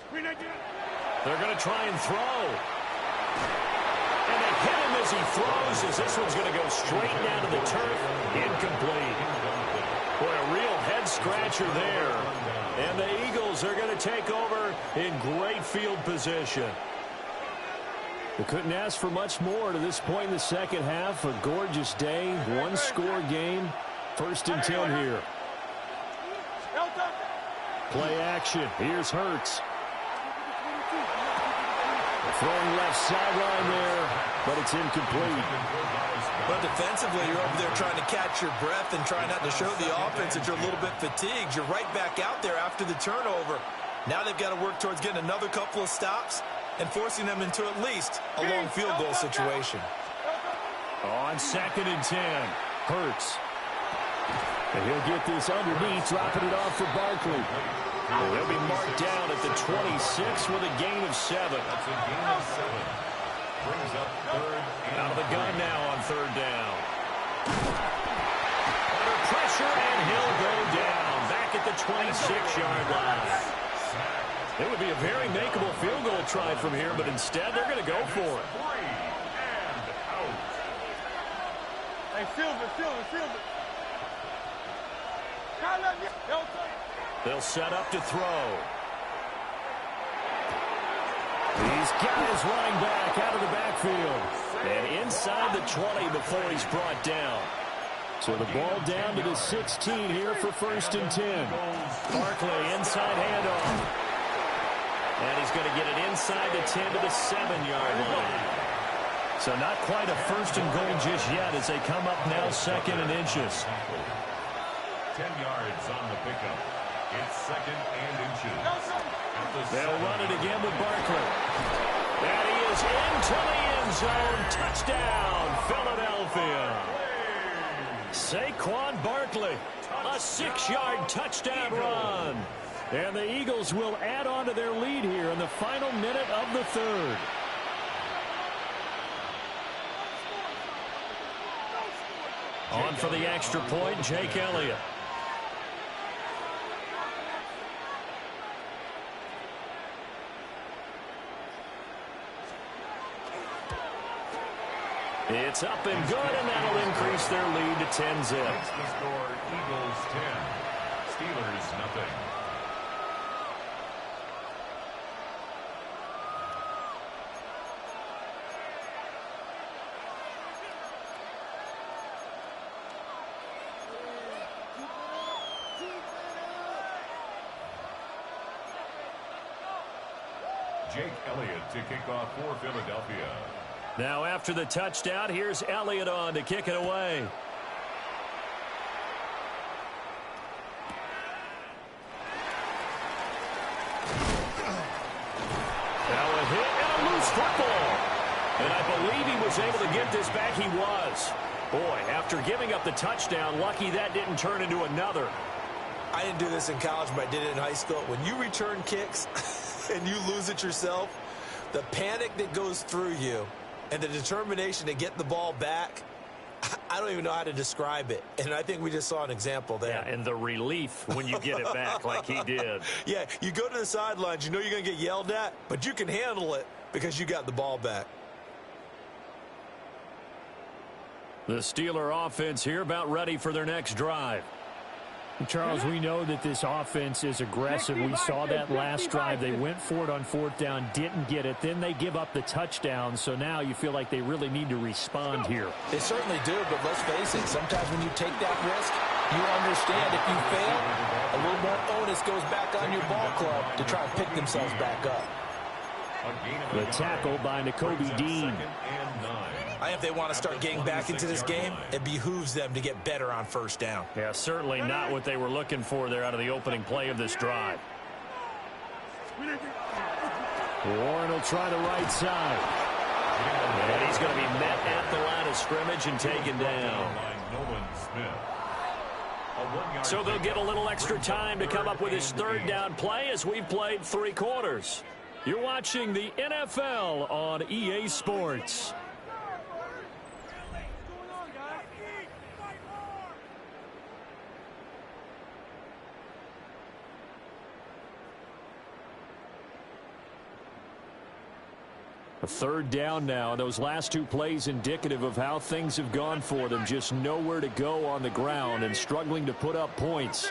Screen again. They're going to try and throw. And they hit him as he throws, as this one's going to go straight down to the turf. Incomplete. Boy, a real head-scratcher there. And the Eagles are going to take over in great field position. They couldn't ask for much more to this point in the second half. A gorgeous day, 1-score game. 1st and 10 here. Play action. Here's Hurts. Throwing left sideline there, but it's incomplete. But defensively, you're over there trying to catch your breath and trying not to show the offense that you're a little bit fatigued. You're right back out there after the turnover. Now they've got to work towards getting another couple of stops and forcing them into at least a long field goal situation. On 2nd and 10, Hurts. And he'll get this underneath, dropping it off for Barkley. And he'll be marked down at the 26 with a gain of 7. That's a gain of 7. Brings up 3rd. Out of the gun now on 3rd down. Under pressure, and he'll go down. Back at the 26-yard line. It would be a very makeable field goal try from here, but instead they're going to go for it. 3 and out. Hey, Silver. They'll set up to throw. He's got his running back out of the backfield. And inside the 20 before he's brought down. So the ball down to the 16 here for 1st and 10. Barkley inside handoff. And he's going to get it inside the 10 to the 7-yard line. So not quite a 1st and goal just yet as they come up now 2nd and inches. 10 yards on the pickup. It's 2nd and inches. They'll run it again with Barkley. And he is into the end zone. Touchdown, Philadelphia. Saquon Barkley, a 6-yard touchdown run. And the Eagles will add on to their lead here in the final minute of the 3rd. On for the extra point, Jake Elliott. It's up and good, and that'll increase their lead to 10-zip. Makes the score Eagles 10, Steelers nothing. Jake Elliott to kick off for Philadelphia. Now after the touchdown, here's Elliott on to kick it away. Now a hit and a loose football. And I believe he was able to get this back. He was. Boy, after giving up the touchdown, lucky that didn't turn into another. I didn't do this in college, but I did it in high school. When you return kicks and you lose it yourself, the panic that goes through you and the determination to get the ball back, I don't even know how to describe it. And I think we just saw an example there. Yeah, and the relief when you get it back like he did. Yeah, you go to the sidelines, you know you're going to get yelled at, but you can handle it because you got the ball back. The Steeler offense here about ready for their next drive. Charles, we know that this offense is aggressive. We saw that last drive. They went for it on 4th down, didn't get it. Then they give up the touchdown. So now you feel like they really need to respond here. They certainly do, but let's face it. Sometimes when you take that risk, you understand if you fail, a little more onus goes back on your ball club to try and pick themselves back up. The tackle by Nakobe Dean. If they want to start getting back into this game, it behooves them to get better on 1st down. Yeah, certainly not what they were looking for there out of the opening play of this drive. Warren will try the right side. And he's going to be met at the line of scrimmage and taken down. So they'll get a little extra time to come up with his 3rd down play as we've played 3 quarters. You're watching the NFL on EA Sports. A 3rd down now. Those last 2 plays indicative of how things have gone for them. Just nowhere to go on the ground and struggling to put up points.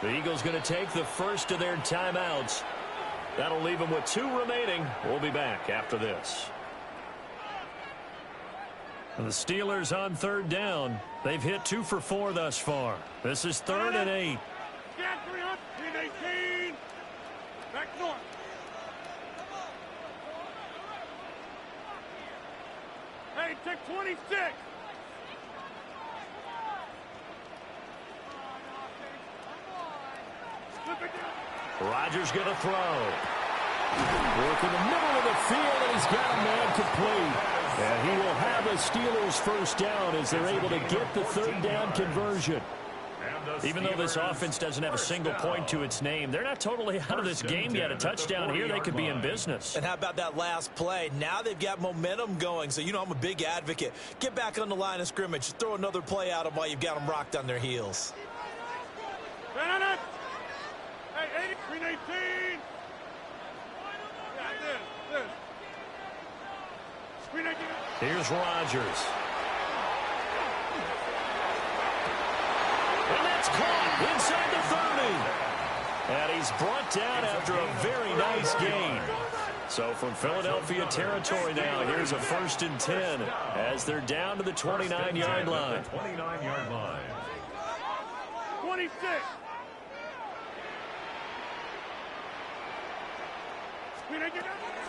The Eagles going to take the first of their timeouts. That'll leave them with 2 remaining. We'll be back after this. And the Steelers on 3rd down. They've hit 2 for 4 thus far. This is 3rd and 8. Back north. Hey, take 26. Rodgers going to throw. Work in the middle of the field, and he's got a man complete. And he will have a Steelers 1st down as they're able to get the 3rd down conversion. Even though this offense doesn't have a single point to its name, they're not totally out of this game yet. A touchdown here, they could be in business. And how about that last play? Now they've got momentum going. So, you know, I'm a big advocate. Get back on the line of scrimmage. Throw another play at them while you've got them rocked on their heels. Hey, 18. Here's Rodgers. And It's caught inside the 30. And he's brought down after a very nice gain. So from Philadelphia territory now, here's a 1st and 10 as they're down to the 29-yard line. 29-yard line. 26.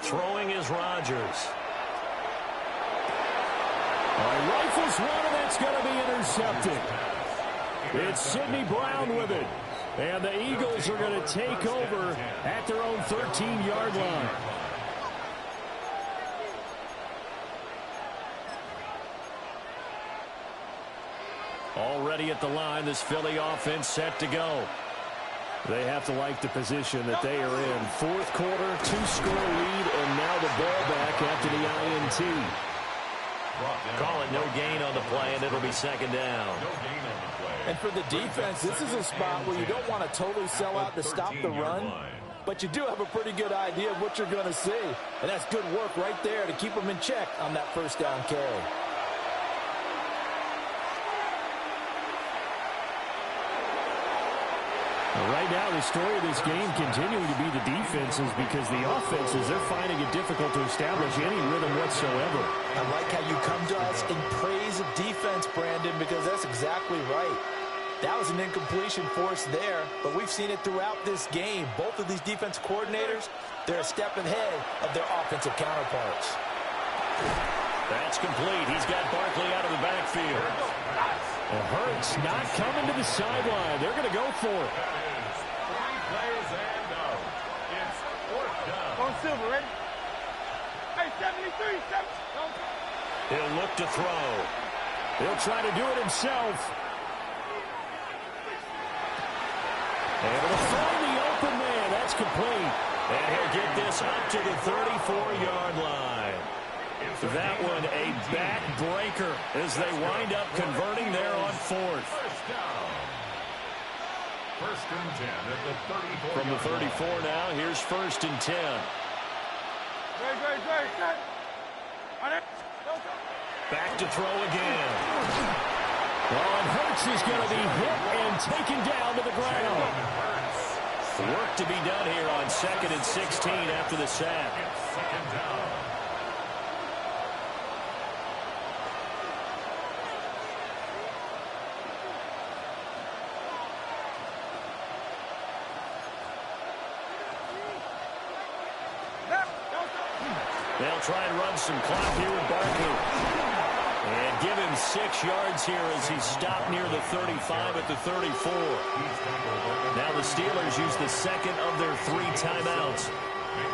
Throwing is Rodgers. Rifles one, and that's going to be intercepted. It's Sidney Brown with it. And the Eagles are going to take over at their own 13-yard line. Already at the line, this Philly offense set to go. They have to like the position that they are in. 4th quarter, 2-score lead, and now the ball back after the INT. Call it no gain on the play, and it'll be 2nd down. And for the defense, this is a spot where you don't want to totally sell out to stop the run, but you do have a pretty good idea of what you're going to see. And that's good work right there to keep them in check on that 1st down carry. Right now, the story of this game continuing to be the defenses, because the offenses, they're finding it difficult to establish any rhythm whatsoever. I like how you come to us in praise of defense, Brandon, because that's exactly right. That was an incompletion force there, but we've seen it throughout this game. Both of these defense coordinators, they're a step ahead of their offensive counterparts. That's complete. He's got Barkley out of the backfield. And Hurts not coming to the sideline. They're going to go for it. Silver, ready? Hey, 73, 7. He'll look to throw. He'll try to do it himself. Able to find the open man. That's complete. And he'll get this up to the 34-yard line. That one a back-breaker as they wind up converting there on 4th. First and 10 at the 34. From the 34 now, here's 1st and 10. Back to throw again. Well, and Hurts is going to be hit and taken down to the ground. Work to be done here on 2nd and 16 after the sack. Second down. They'll try and run some clock here with Barkley. And give him 6 yards here as he's stopped near the 35 at the 34. Now the Steelers use the 2nd of their 3 timeouts,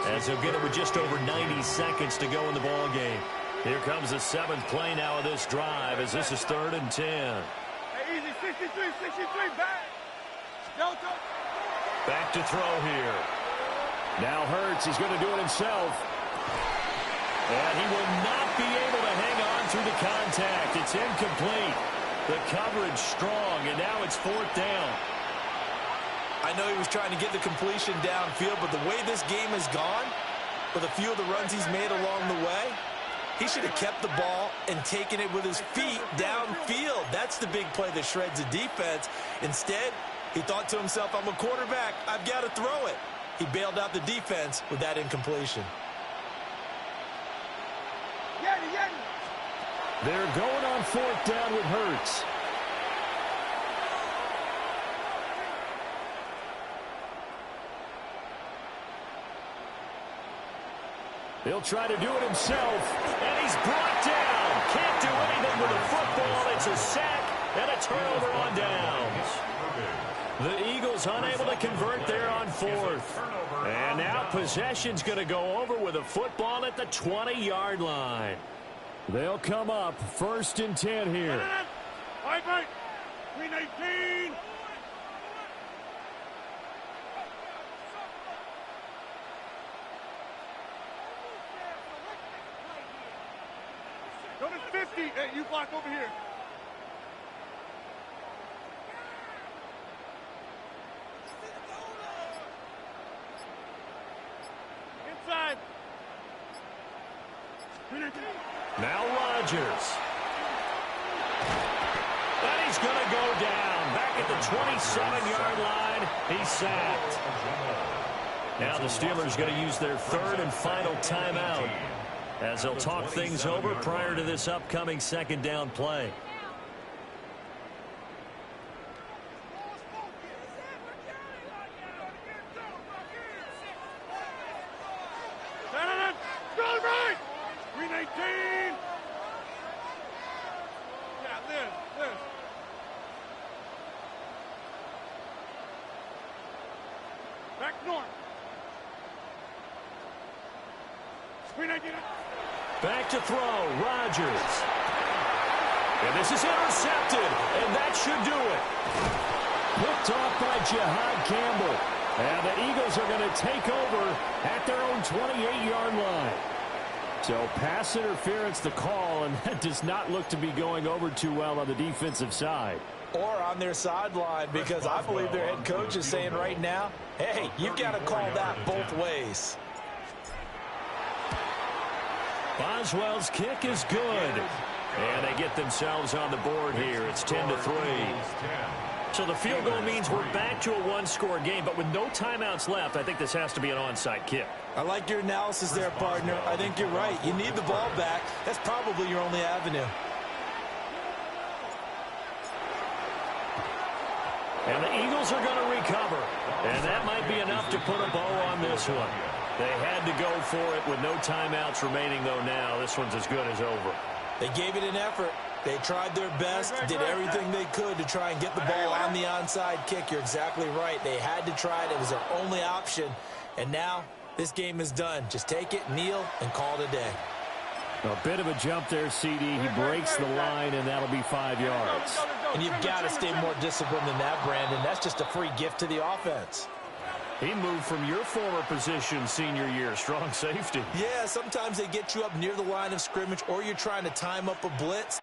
as they'll get it with just over 90 seconds to go in the ball game. Here comes the 7th play now of this drive, as this is 3rd and 10. Hey, easy, 63, back. Delta. Back to throw here. Now Hurts is going to do it himself. And he will not be able to hang on through the contact. It's incomplete. The coverage strong, and now it's 4th down. I know he was trying to get the completion downfield, but the way this game has gone, with a few of the runs he's made along the way, he should have kept the ball and taken it with his feet downfield. That's the big play that shreds the defense. Instead, he thought to himself, I'm a quarterback, I've got to throw it. He bailed out the defense with that incompletion. They're going on 4th down with Hurts. He'll try to do it himself. And he's brought down. Can't do anything with the football. It's a sack and a turnover on downs. The Eagles unable to convert there on 4th. And now possession's going to go over with a football at the 20-yard line. They'll come up 1st and 10 here. Right, 319. Go to 50. Hey, you block over here. Inside. Now Rodgers. And he's going to go down. Back at the 27-yard line. He's sacked. Now the Steelers going to use their third and final timeout as they'll talk things over prior to this upcoming second down play. Back to throw, Rodgers. And this is intercepted, and that should do it. Picked off by Jihad Campbell. And the Eagles are going to take over at their own 28-yard line. So pass interference the call, and that does not look to be going over too well on the defensive side. Or on their sideline, because I believe their head coach is saying right now, hey, you've got to call that both ways. Boswell's kick is good. And they get themselves on the board here. It's 10-3. So the field goal means we're back to a one-score game, but with no timeouts left, I think this has to be an onside kick. I like your analysis there, partner. I think you're right. You need the ball back. That's probably your only avenue. And the Eagles are going to recover. And that might be enough to put a bow on this one. They had to go for it with no timeouts remaining, though now. This one's as good as over. They gave it an effort. They tried their best, did everything they could to try and get the ball on the onside kick. You're exactly right. They had to try it. It was their only option. And now this game is done. Just take it, kneel, and call it a day. A bit of a jump there, CD. He breaks the line, and that'll be 5 yards. And you've got to stay more disciplined than that, Brandon. That's just a free gift to the offense. He moved from your former position senior year, strong safety. Yeah, sometimes they get you up near the line of scrimmage, or you're trying to time up a blitz.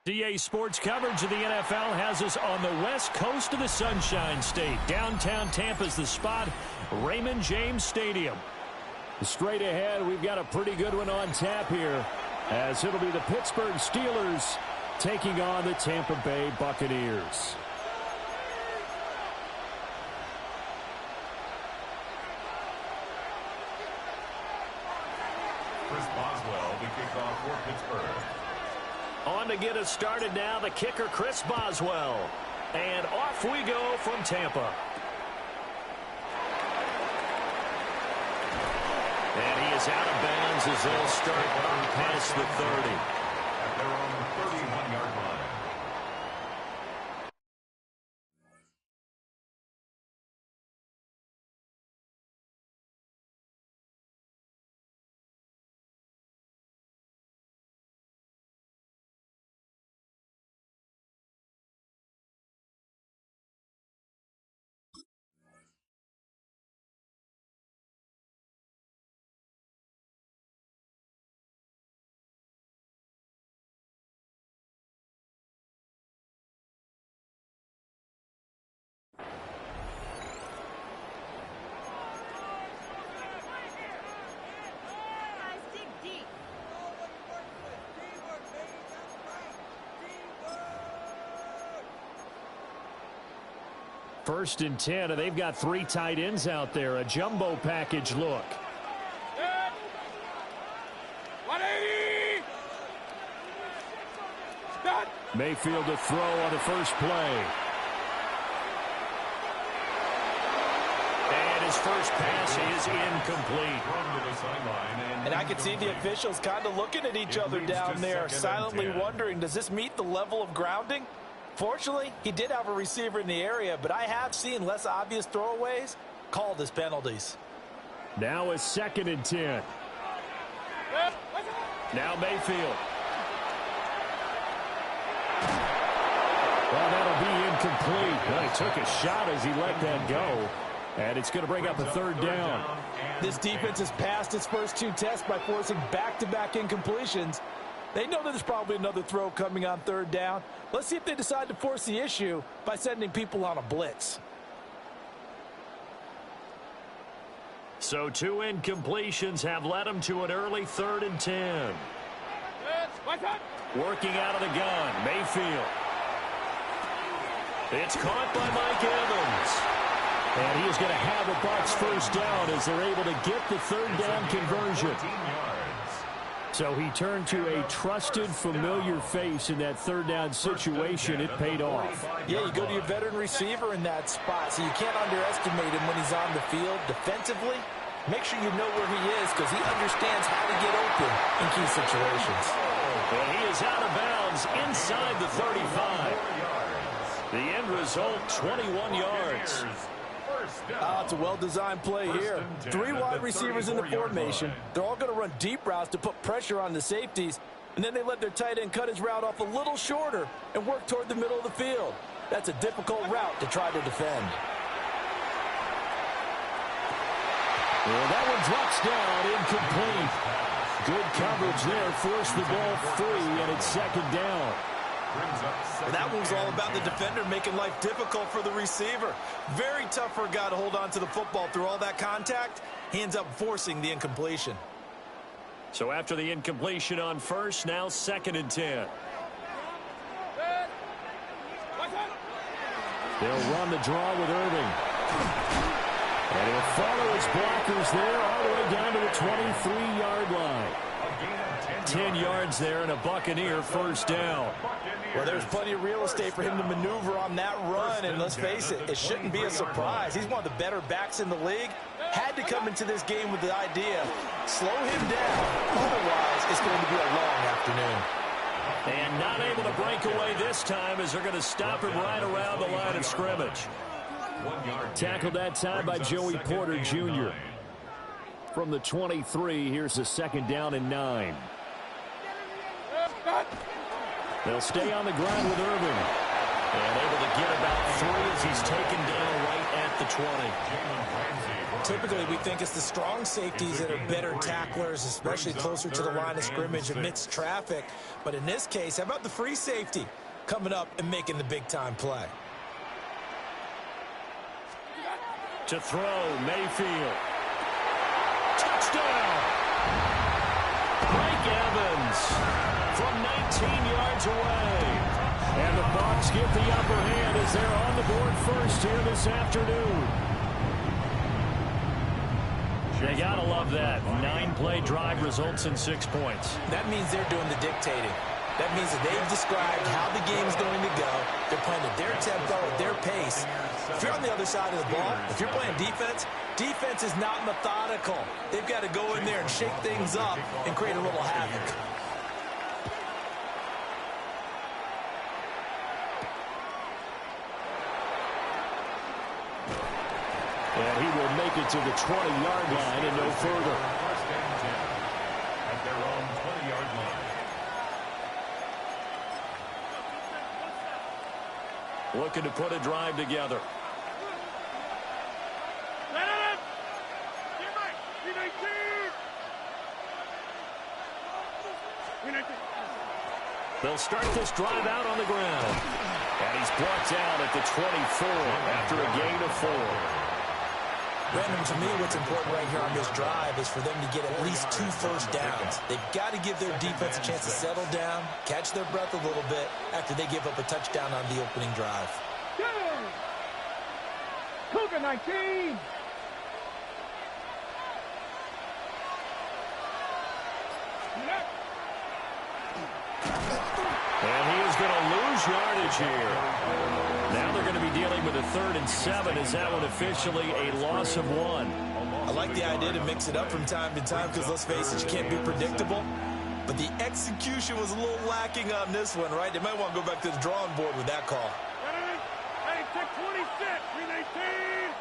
EA Sports coverage of the NFL has us on the west coast of the Sunshine State. Downtown Tampa's the spot, Raymond James Stadium. Straight ahead, we've got a pretty good one on tap here, as it'll be the Pittsburgh Steelers taking on the Tampa Bay Buccaneers. Chris Boswell, the kickoff for Pittsburgh. On to get us started now, the kicker, Chris Boswell. And off we go from Tampa. And he is out of bounds as they'll start past the 30. At their own 31-yard line. First and 10, and they've got 3 tight ends out there. A jumbo package look. 180. Start. Mayfield to throw on the first play. And his first pass is incomplete. And I can see the officials kind of looking at each other down there, silently wondering, does this meet the level of grounding? Fortunately, he did have a receiver in the area, but I have seen less obvious throwaways called as penalties. Now a 2nd and 10. Now Mayfield. Well, that'll be incomplete. Well, he took a shot as he let that go. And it's going to bring up a 3rd down. This defense has passed its first 2 tests by forcing back-to-back incompletions. They know that there's probably another throw coming on 3rd down. Let's see if they decide to force the issue by sending people on a blitz. So 2 incompletions have led him to an early 3rd and 10. Working out of the gun, Mayfield. It's caught by Mike Evans. And he is going to have a Bucs first down as they're able to get the 3rd down conversion. So he turned to a trusted, familiar face in that 3rd down situation. It paid off. Yeah, you go to your veteran receiver in that spot, so you can't underestimate him when he's on the field. Defensively, make sure you know where he is because he understands how to get open in key situations. And he is out of bounds inside the 35. The end result, 21 yards. It's a well-designed play here. 3 wide receivers in the formation. They're all going to run deep routes to put pressure on the safeties, and then they let their tight end cut his route off a little shorter and work toward the middle of the field. That's a difficult route to try to defend. Well, that one drops down, incomplete. Good coverage there, forced the ball free, and it's 2nd down. And that one was all about the defender making life difficult for the receiver. Very tough for a guy to hold on to the football through all that contact. He ends up forcing the incompletion. So after the incompletion on first, now 2nd and 10. They'll run the draw with Irving. And he'll follow his blockers there all the way down to the 23-yard line. 10 yards there and a Buccaneer first down. Well, there's plenty of real estate for him to maneuver on that run, and let's face it, it shouldn't be a surprise. He's one of the better backs in the league. Had to come into this game with the idea, slow him down, otherwise it's going to be a long afternoon. And not able to break away this time as they're going to stop him right around the line of scrimmage. Tackled that time by Joey Porter Jr. From the 23, here's a 2nd down and 9. They'll stay on the ground with Irving. And able to get about 3 as he's taken down right at the 20. Typically, we think it's the strong safeties that are better tacklers, especially closer to the line of scrimmage amidst traffic. But in this case, how about the free safety coming up and making the big-time play? To throw, Mayfield. Touchdown! Mike Evans from 19 yards away. And the Bucs get the upper hand as they're on the board first here this afternoon. They gotta love that. 9-play drive results in 6 points. That means they're doing the dictating. That means that they've described how the game's going to go. They're playing at their tempo, at their pace. If you're on the other side of the ball, if you're playing defense, defense is not methodical. They've got to go in there and shake things up and create a little havoc. And he will make it to the 20-yard line and no further. First and 10 at their own 20-yard line. Looking to put a drive together. They'll start this drive out on the ground. And he's brought down at the 24 after a gain of 4. Brandon, to me, what's important right here on this drive is for them to get at least 2 first downs. They've got to give their defense a chance to settle down, catch their breath a little bit after they give up a touchdown on the opening drive. Cougar 19. And he is going to lose yardage here. Now they're going to be dealing with a 3rd and 7. Is that one officially a loss of 1? I like the idea to mix it up from time to time because, let's face it, you can't be predictable. But the execution was a little lacking on this one, right? They might want to go back to the drawing board with that call. Hey, check 26, 319.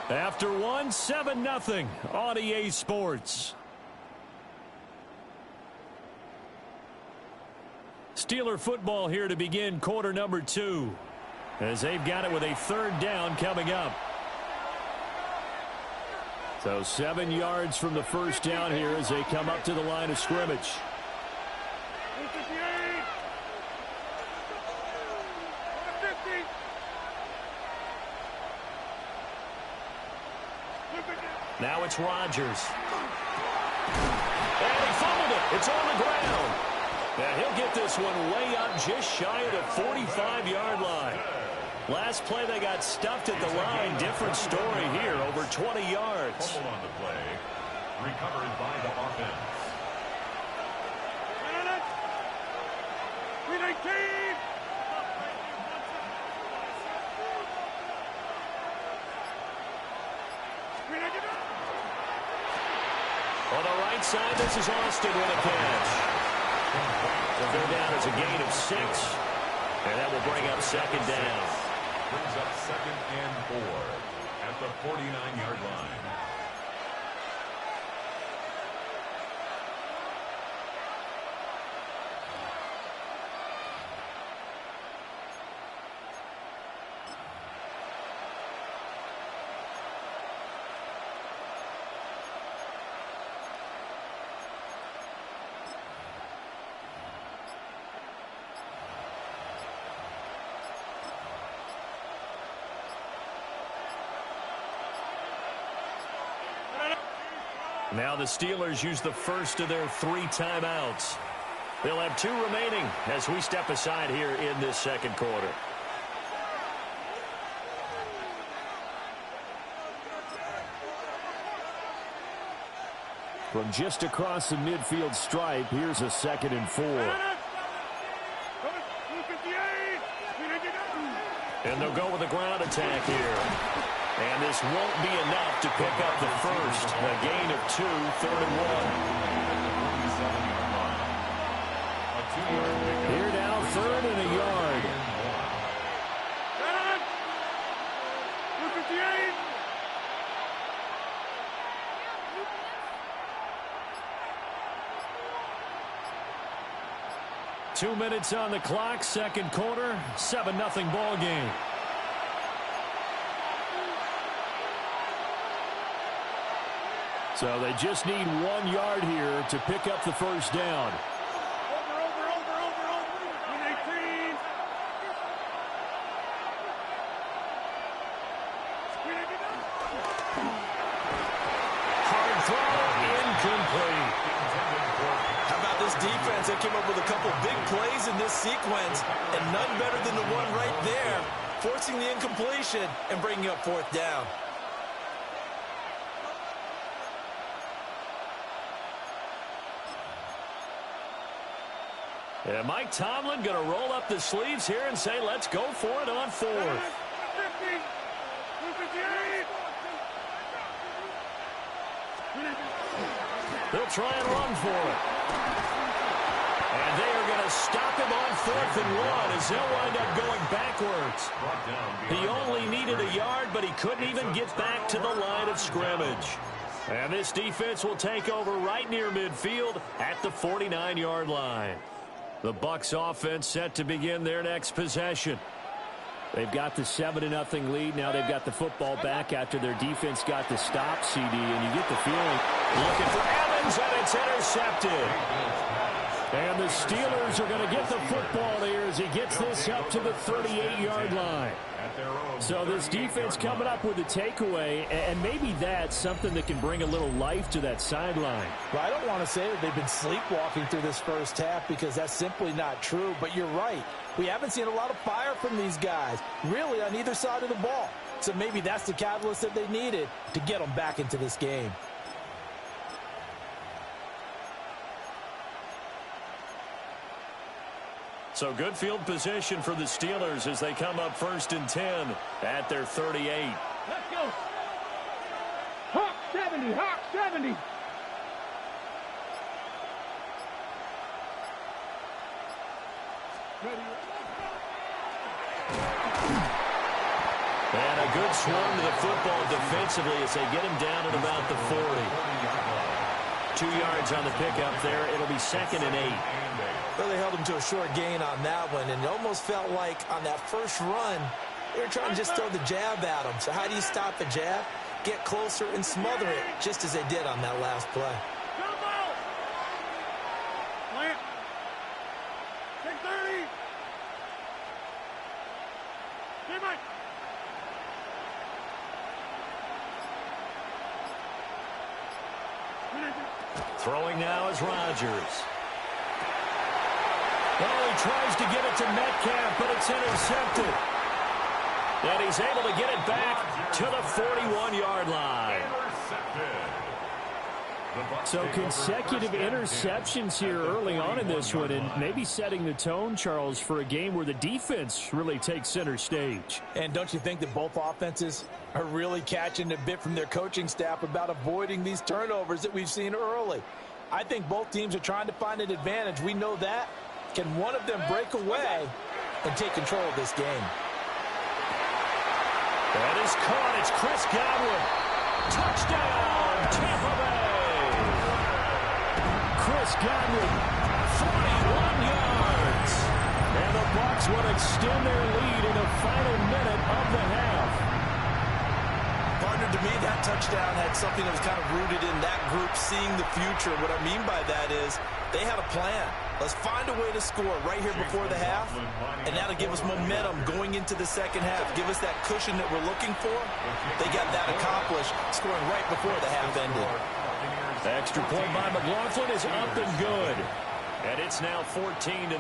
After 1, 7-0 on EA Sports. Steeler football here to begin quarter number 2. As they've got it with a 3rd down coming up. So 7 yards from the first down here as they come up to the line of scrimmage. 158. 150. Now it's Rodgers. And he fumbled it. It's on the ground. And he'll get this one way up just shy of the 45-yard line. Last play they got stuffed at the line. Different story here, over 20 yards. Fumble on the play, recovered by the offense. 319. On the right side, this is Austin with a catch. They'll go down as a gain of 6. And that will bring up 2nd down. Brings up 2nd and 4 at the 49-yard line. Now the Steelers use the first of their 3 timeouts. They'll have 2 remaining as we step aside here in this second quarter. From just across the midfield stripe, here's a 2nd and 4. And they'll go with a ground attack here. And this won't be enough to pick up the first. A gain of 2, 3rd and 1. Here now, 3rd and a yard. 158. 2 minutes on the clock, second quarter, 7-0 ball game. So they just need 1 yard here to pick up the first down. Hard throw, incomplete. How about this defense? They came up with a couple big plays in this sequence, and none better than the one right there, forcing the incompletion and bringing up fourth down. And Mike Tomlin going to roll up the sleeves here and say, let's go for it on fourth. They'll try and run for it. And they are going to stop him on 4th and 1 as they'll wind up going backwards. He only needed a yard, but he couldn't even get back to the line of scrimmage. And this defense will take over right near midfield at the 49-yard line. The Bucs offense set to begin their next possession. They've got the 7-0 lead. Now they've got the football back after their defense got the stop, CD, and you get the feeling. Looking for Evans, and it's intercepted. And the Steelers are going to get the football here as he gets this up to the 38-yard line. So this defense coming up with a takeaway, and maybe that's something that can bring a little life to that sideline. Well, I don't want to say that they've been sleepwalking through this first half because that's simply not true, but you're right. We haven't seen a lot of fire from these guys, really on either side of the ball. So maybe that's the catalyst that they needed to get them back into this game. So good field position for the Steelers as they come up 1st and 10 at their 38. Let's go. Hawk 70, Hawk 70. And a good swing to the football defensively as they get him down at about the 40. 2 yards on the pickup there. It'll be 2nd and 8. Well, they held him to a short gain on that one, and it almost felt like on that first run, they were trying to just throw the jab at him. So how do you stop the jab? Get closer and smother it, just as they did on that last play. Plant. Take 30. Hey, Mike. Throwing now is Rodgers. Oh, he tries to get it to Metcalf, but it's intercepted. And he's able to get it back to the 41-yard line. So consecutive interceptions here early on in this one, and maybe setting the tone, Charles, for a game where the defense really takes center stage. And don't you think that both offenses are really catching a bit from their coaching staff about avoiding these turnovers that we've seen early? I think both teams are trying to find an advantage. We know that. Can one of them break away and take control of this game? That is caught. It's Chris Godwin. Touchdown, Tampa Bay. Chris Godwin, 41 yards. and the Bucs will extend their lead in the final minute of the half. Partner, to me, that touchdown had something that was kind of rooted in that group seeing the future. What I mean by that is they had a plan. Let's find a way to score right here before the half, and that'll give us momentum going into the second half. Give us that cushion that we're looking for. They got that accomplished, scoring right before the half ended. The extra point by McLaughlin is up and good. And it's now 14-0.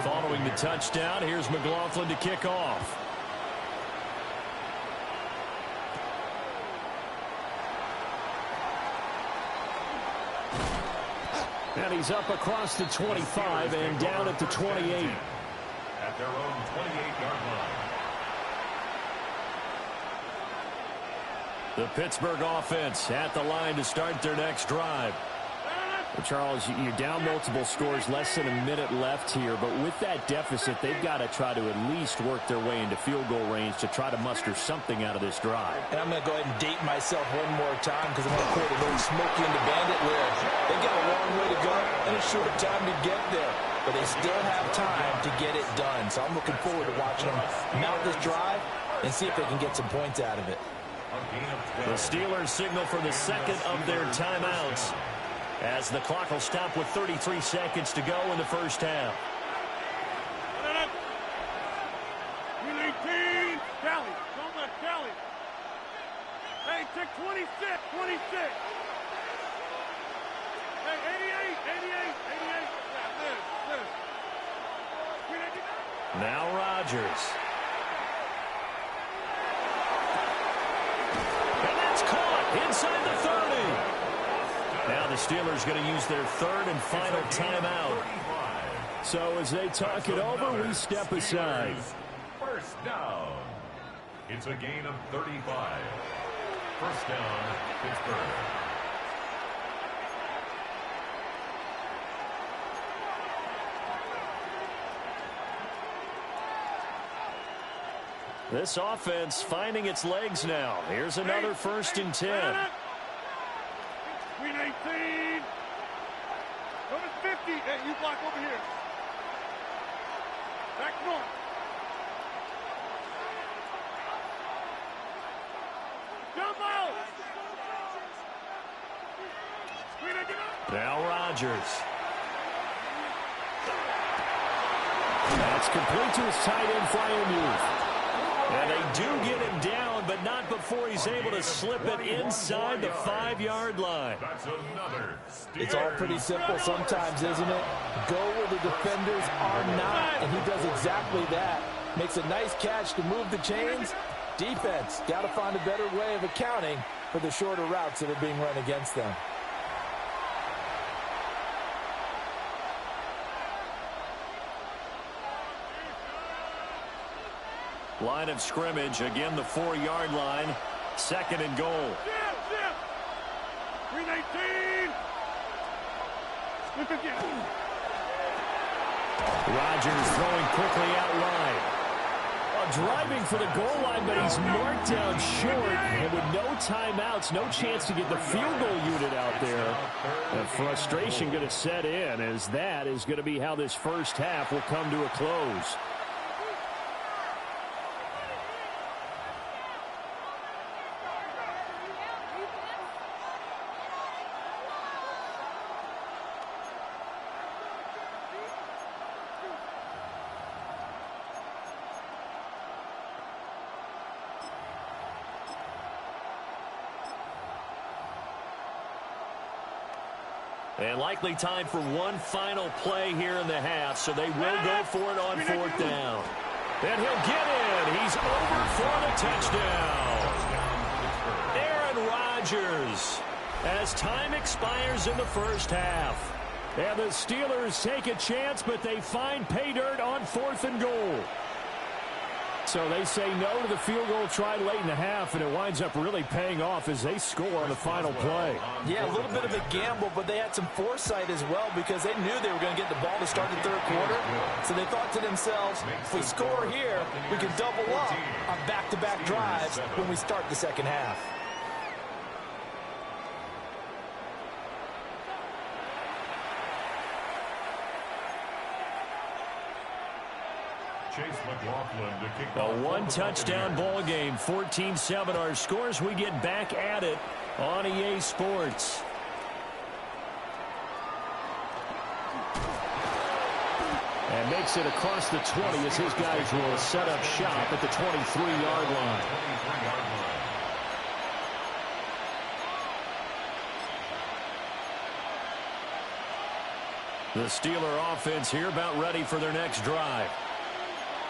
Following the touchdown, here's McLaughlin to kick off. And he's up across the 25 and down at the 28. At their own 28-yard line. The Pittsburgh offense at the line to start their next drive. Well, Charles, you're down multiple scores, less than a minute left here, but with that deficit, they've got to try to at least work their way into field goal range to try to muster something out of this drive. And I'm going to go ahead and date myself one more time because I'm going to quote a little Smokey and the Bandit lyric. They've got a long way to go, and it short time to get there, but they still have time to get it done. So I'm looking forward to watching them mount this drive and see if they can get some points out of it. The Steelers signal for the second of their timeouts as the clock will stop with 33 seconds to go in the first half. Kelly, don't let Kelly. Hey, take 26, 26. Hey, 88, 88, 88. Yeah, this. Now Rodgers. And that's caught inside the 30. Now the Steelers going to use their third and final timeout. So as they talk it over, we step aside. First down. It's a gain of 35. First down, Pittsburgh. This offense finding its legs now. Here's another first and 10. Green 18. Go to 50. Hey, you block over here. Back north. Now Rodgers. That's complete to his tight end, Freiermuth. And they do get him down, but not before he's able to slip it inside the 5-yard line. It's all pretty simple sometimes, isn't it? Go where the defenders are not, and he does exactly that. Makes a nice catch to move the chains. Defense, got to find a better way of accounting for the shorter routes that are being run against them. Line of scrimmage, again the 4-yard line. Second and goal. Green 18. Rodgers throwing quickly out wide. Driving for the goal line, but he's marked down short. And with no timeouts, no chance to get the field goal unit out there. And frustration going to set in, as that is going to be how this first half will come to a close. And likely time for one final play here in the half, so they will go for it on fourth down. And he'll get in. He's over for the touchdown. Aaron Rodgers, as time expires in the first half. And the Steelers take a chance, but they find pay dirt on fourth and goal. So they say no to the field goal tried late in the half, and it winds up really paying off as they score on the final play. Yeah, a little bit of a gamble, but they had some foresight as well because they knew they were going to get the ball to start the third quarter. So they thought to themselves, if we score here, we can double up on back-to-back drives when we start the second half. A one-touchdown ball game, 14-7 our scores. We get back at it on EA Sports. And makes it across the 20 as his guys will set up shop at the 23-yard line. The Steeler offense here about ready for their next drive.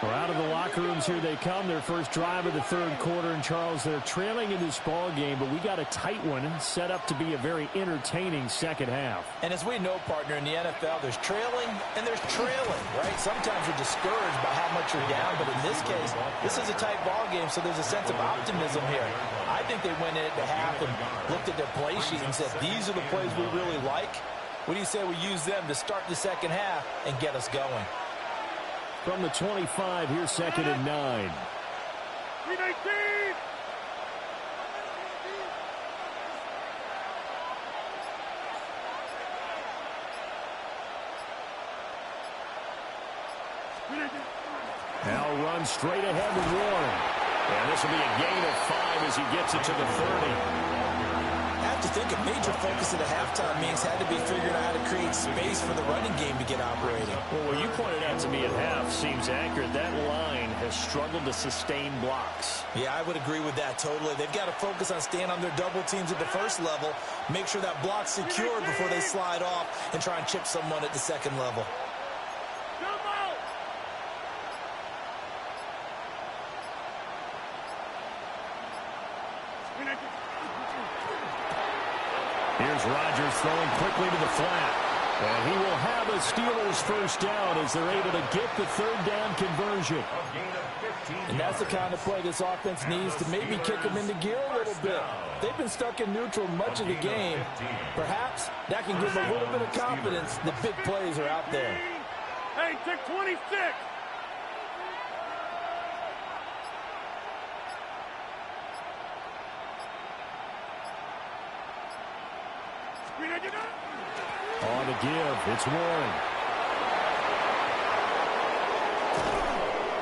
Well, out of the locker rooms here they come. Their first drive of the third quarter. And, Charles, they're trailing in this ball game, but we got a tight one set up to be a very entertaining second half. And as we know, partner, in the NFL, there's trailing and there's trailing, right? Sometimes you're discouraged by how much you're down, but in this case, this is a tight ball game, so there's a sense of optimism here. I think they went into half and looked at their play sheet and said, these are the plays we really like. What do you say we use them to start the second half and get us going? From the 25, here's second and 9. Now run straight ahead to Warren. And this will be a gain of 5 as he gets it to the 30. I have to think a major focus at the halftime meetings had to be figuring out how to create space for the running game to get operating. Well, what you pointed out to me at half seems accurate. That line has struggled to sustain blocks. Yeah, I would agree with that totally. They've got to focus on staying on their double teams at the first level, make sure that block's secure before they slide off and try and chip someone at the second level. Here's Rodgers throwing quickly to the flat. And he will have a Steelers first down as they're able to get the third down conversion. And that's the kind of play this offense needs to maybe kick them into gear a little bit. They've been stuck in neutral much of the game. Perhaps that can give them a little bit of confidence that big plays are out there. Hey, take 26. On the give, it's Warren.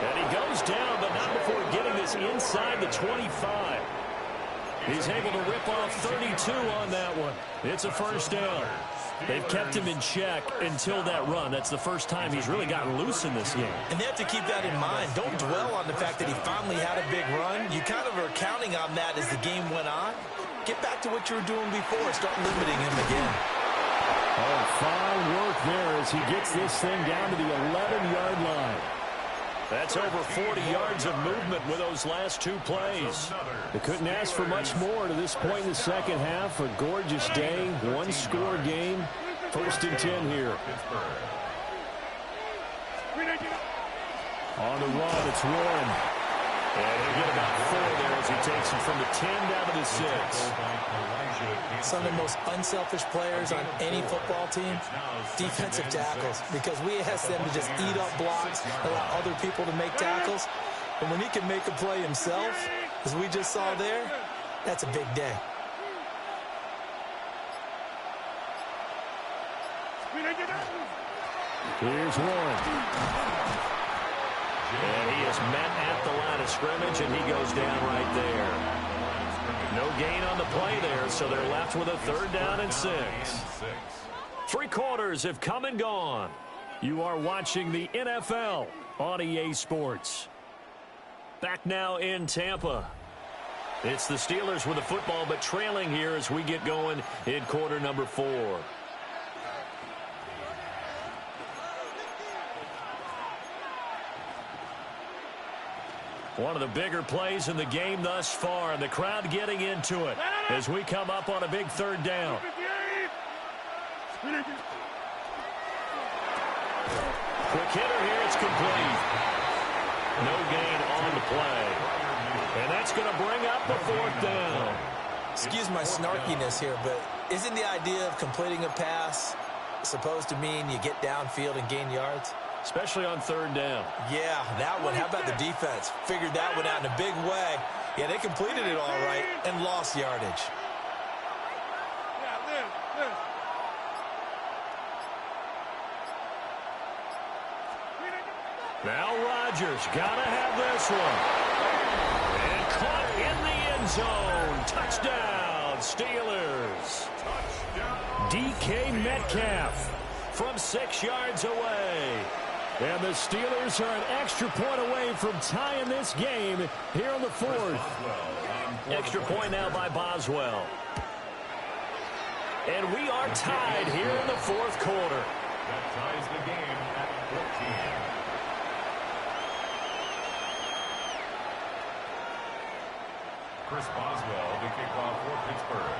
And he goes down, but not before getting this inside the 25. He's able to rip off 32 on that one. It's a first down. They've kept him in check until that run. That's the first time he's really gotten loose in this game. And they have to keep that in mind. Don't dwell on the fact that he finally had a big run. You kind of are counting on that as the game went on. Get back to what you were doing before. Start limiting him again. Oh, fine work there as he gets this thing down to the 11-yard line. That's over 40 yards of movement with those last two plays. They couldn't ask for much more to this point in the second half. A gorgeous day, one-score game. 1st and 10 here. On the run, it's Warren. And he'll get about 4 there as he takes him from the 10 down to the 6. Some of the most unselfish players on any football team, defensive tackles, because we ask them to just eat up blocks, allow other people to make tackles. And when he can make a play himself, as we just saw there, that's a big day. Here's Warren. And he is met at the line of scrimmage, and he goes down right there. No gain on the play there, so they're left with a 3rd down and 6. 3 quarters have come and gone. You are watching the NFL on EA Sports. Back now in Tampa. It's the Steelers with the football, but trailing here as we get going in quarter number 4. One of the bigger plays in the game thus far, and the crowd getting into it as we come up on a big 3rd down. Quick hitter here, it's complete. No gain on the play. And that's going to bring up the 4th down. Excuse my snarkiness here, but isn't the idea of completing a pass supposed to mean you get downfield and gain yards? Especially on 3rd down. Yeah, that one. How about the defense? Figured that one out in a big way. Yeah, they completed it all right and lost yardage. Now Rodgers got to have this one. And caught in the end zone. Touchdown, Steelers. DK Metcalf from 6 yards away. And the Steelers are an extra point away from tying this game here in the 4th. Extra point now by Boswell. And we are tied here in the 4th quarter. That ties the game at 14. Chris Boswell, the kickoff for Pittsburgh.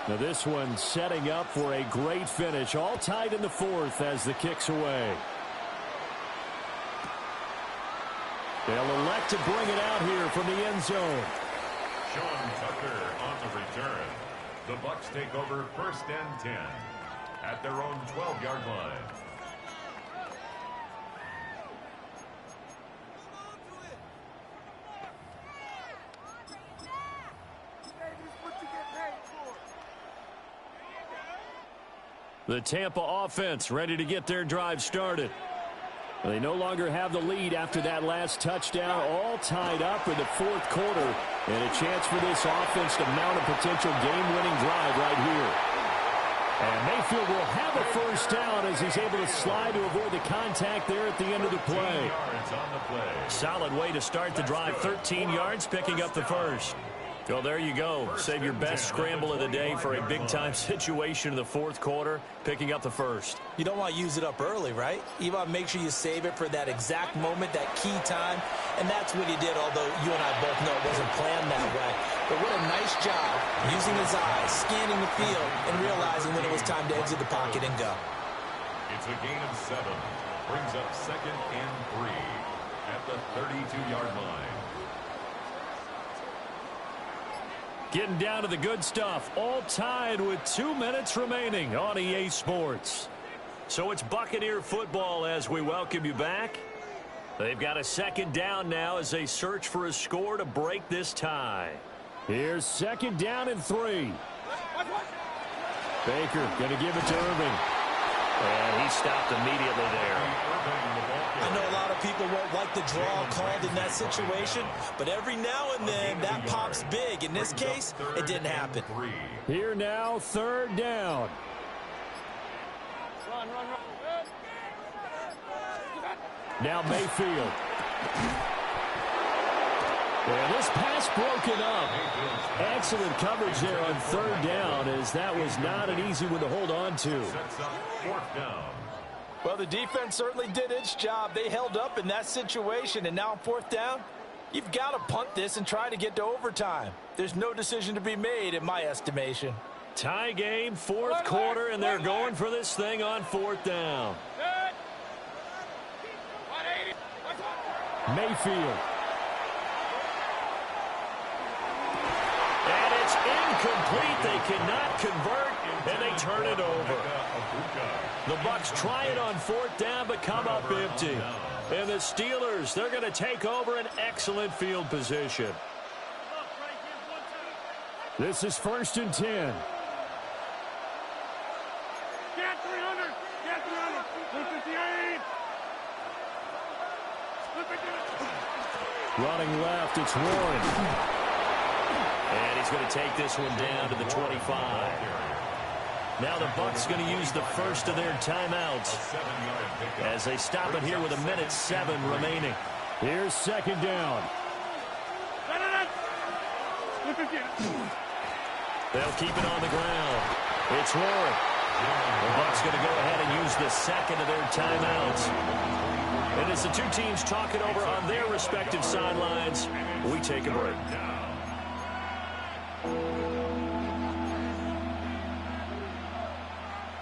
Now this one setting up for a great finish. All tied in the 4th as the kick's away. They'll elect to bring it out here from the end zone. Sean Tucker on the return. The Bucs take over 1st and 10 at their own 12-yard line. The Tampa offense ready to get their drive started. They no longer have the lead after that last touchdown, all tied up in the fourth quarter, and a chance for this offense to mount a potential game-winning drive right here. And Mayfield will have a first down as he's able to slide to avoid the contact there at the end of the play. Solid way to start the drive, 13 yards, picking up the first. Well, there you go. Save your best scramble of the day for a big-time situation in the fourth quarter, picking up the first. You don't want to use it up early, right? You want to make sure you save it for that exact moment, that key time, and that's what he did, although you and I both know it wasn't planned that way. But what a nice job using his eyes, scanning the field, and realizing when it was time to exit the pocket and go. It's a gain of 7. Brings up 2nd and 3 at the 32-yard line. Getting down to the good stuff, all tied with 2 minutes remaining on EA Sports. So it's Buccaneer football as we welcome you back. They've got a second down now as they search for a score to break this tie. Here's 2nd down and 3. Baker going to give it to Irving. And he stopped immediately there. I know a lot of people won't like the draw called in that situation, but every now and then that pops big. In this case, it didn't happen. Here now, 3rd down. Run. Now Mayfield. And this pass broken up. Excellent coverage there on 3rd down, as that was not an easy one to hold on to. Sets up 4th down. Well, the defense certainly did its job. They held up in that situation, and now on 4th down, you've got to punt this and try to get to overtime. There's no decision to be made in my estimation. Tie game, 4th quarter, and they're going for this thing on 4th down. Mayfield. And it's incomplete. They cannot convert, and they turn it over. The Bucs try it on 4th down, but come up empty. And the Steelers, they're going to take over an excellent field position. This is 1st and 10. Get 300. Get 300. 258. Running left, it's Warren. And he's going to take this one down to the 25. Now the Bucs going to use the first of their timeouts as they stop it here with 1:07 remaining. Here's 2nd down. They'll keep it on the ground. It's Warren. The Bucs going to go ahead and use the second of their timeouts. And as the two teams talk it over on their respective sidelines, we take a break.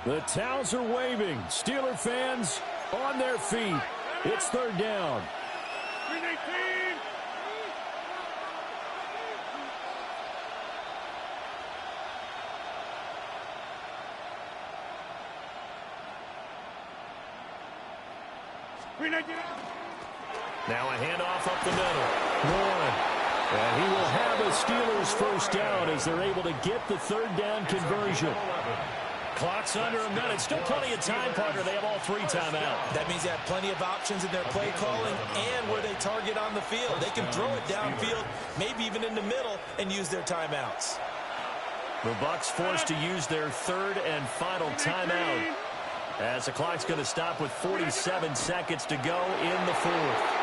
The towels are waving. Steeler fans on their feet. It's 3rd down. 318. Now a handoff up the middle. Warren. And he will have a Steelers first down as they're able to get the 3rd down conversion. Clock's under a minute. Still plenty of time, partner. They have all 3 timeouts. That means they have plenty of options in their play calling and where they target on the field. They can throw it downfield, maybe even in the middle, and use their timeouts. The Bucs forced to use their 3rd and final timeout as the clock's going to stop with 47 seconds to go in the 4th.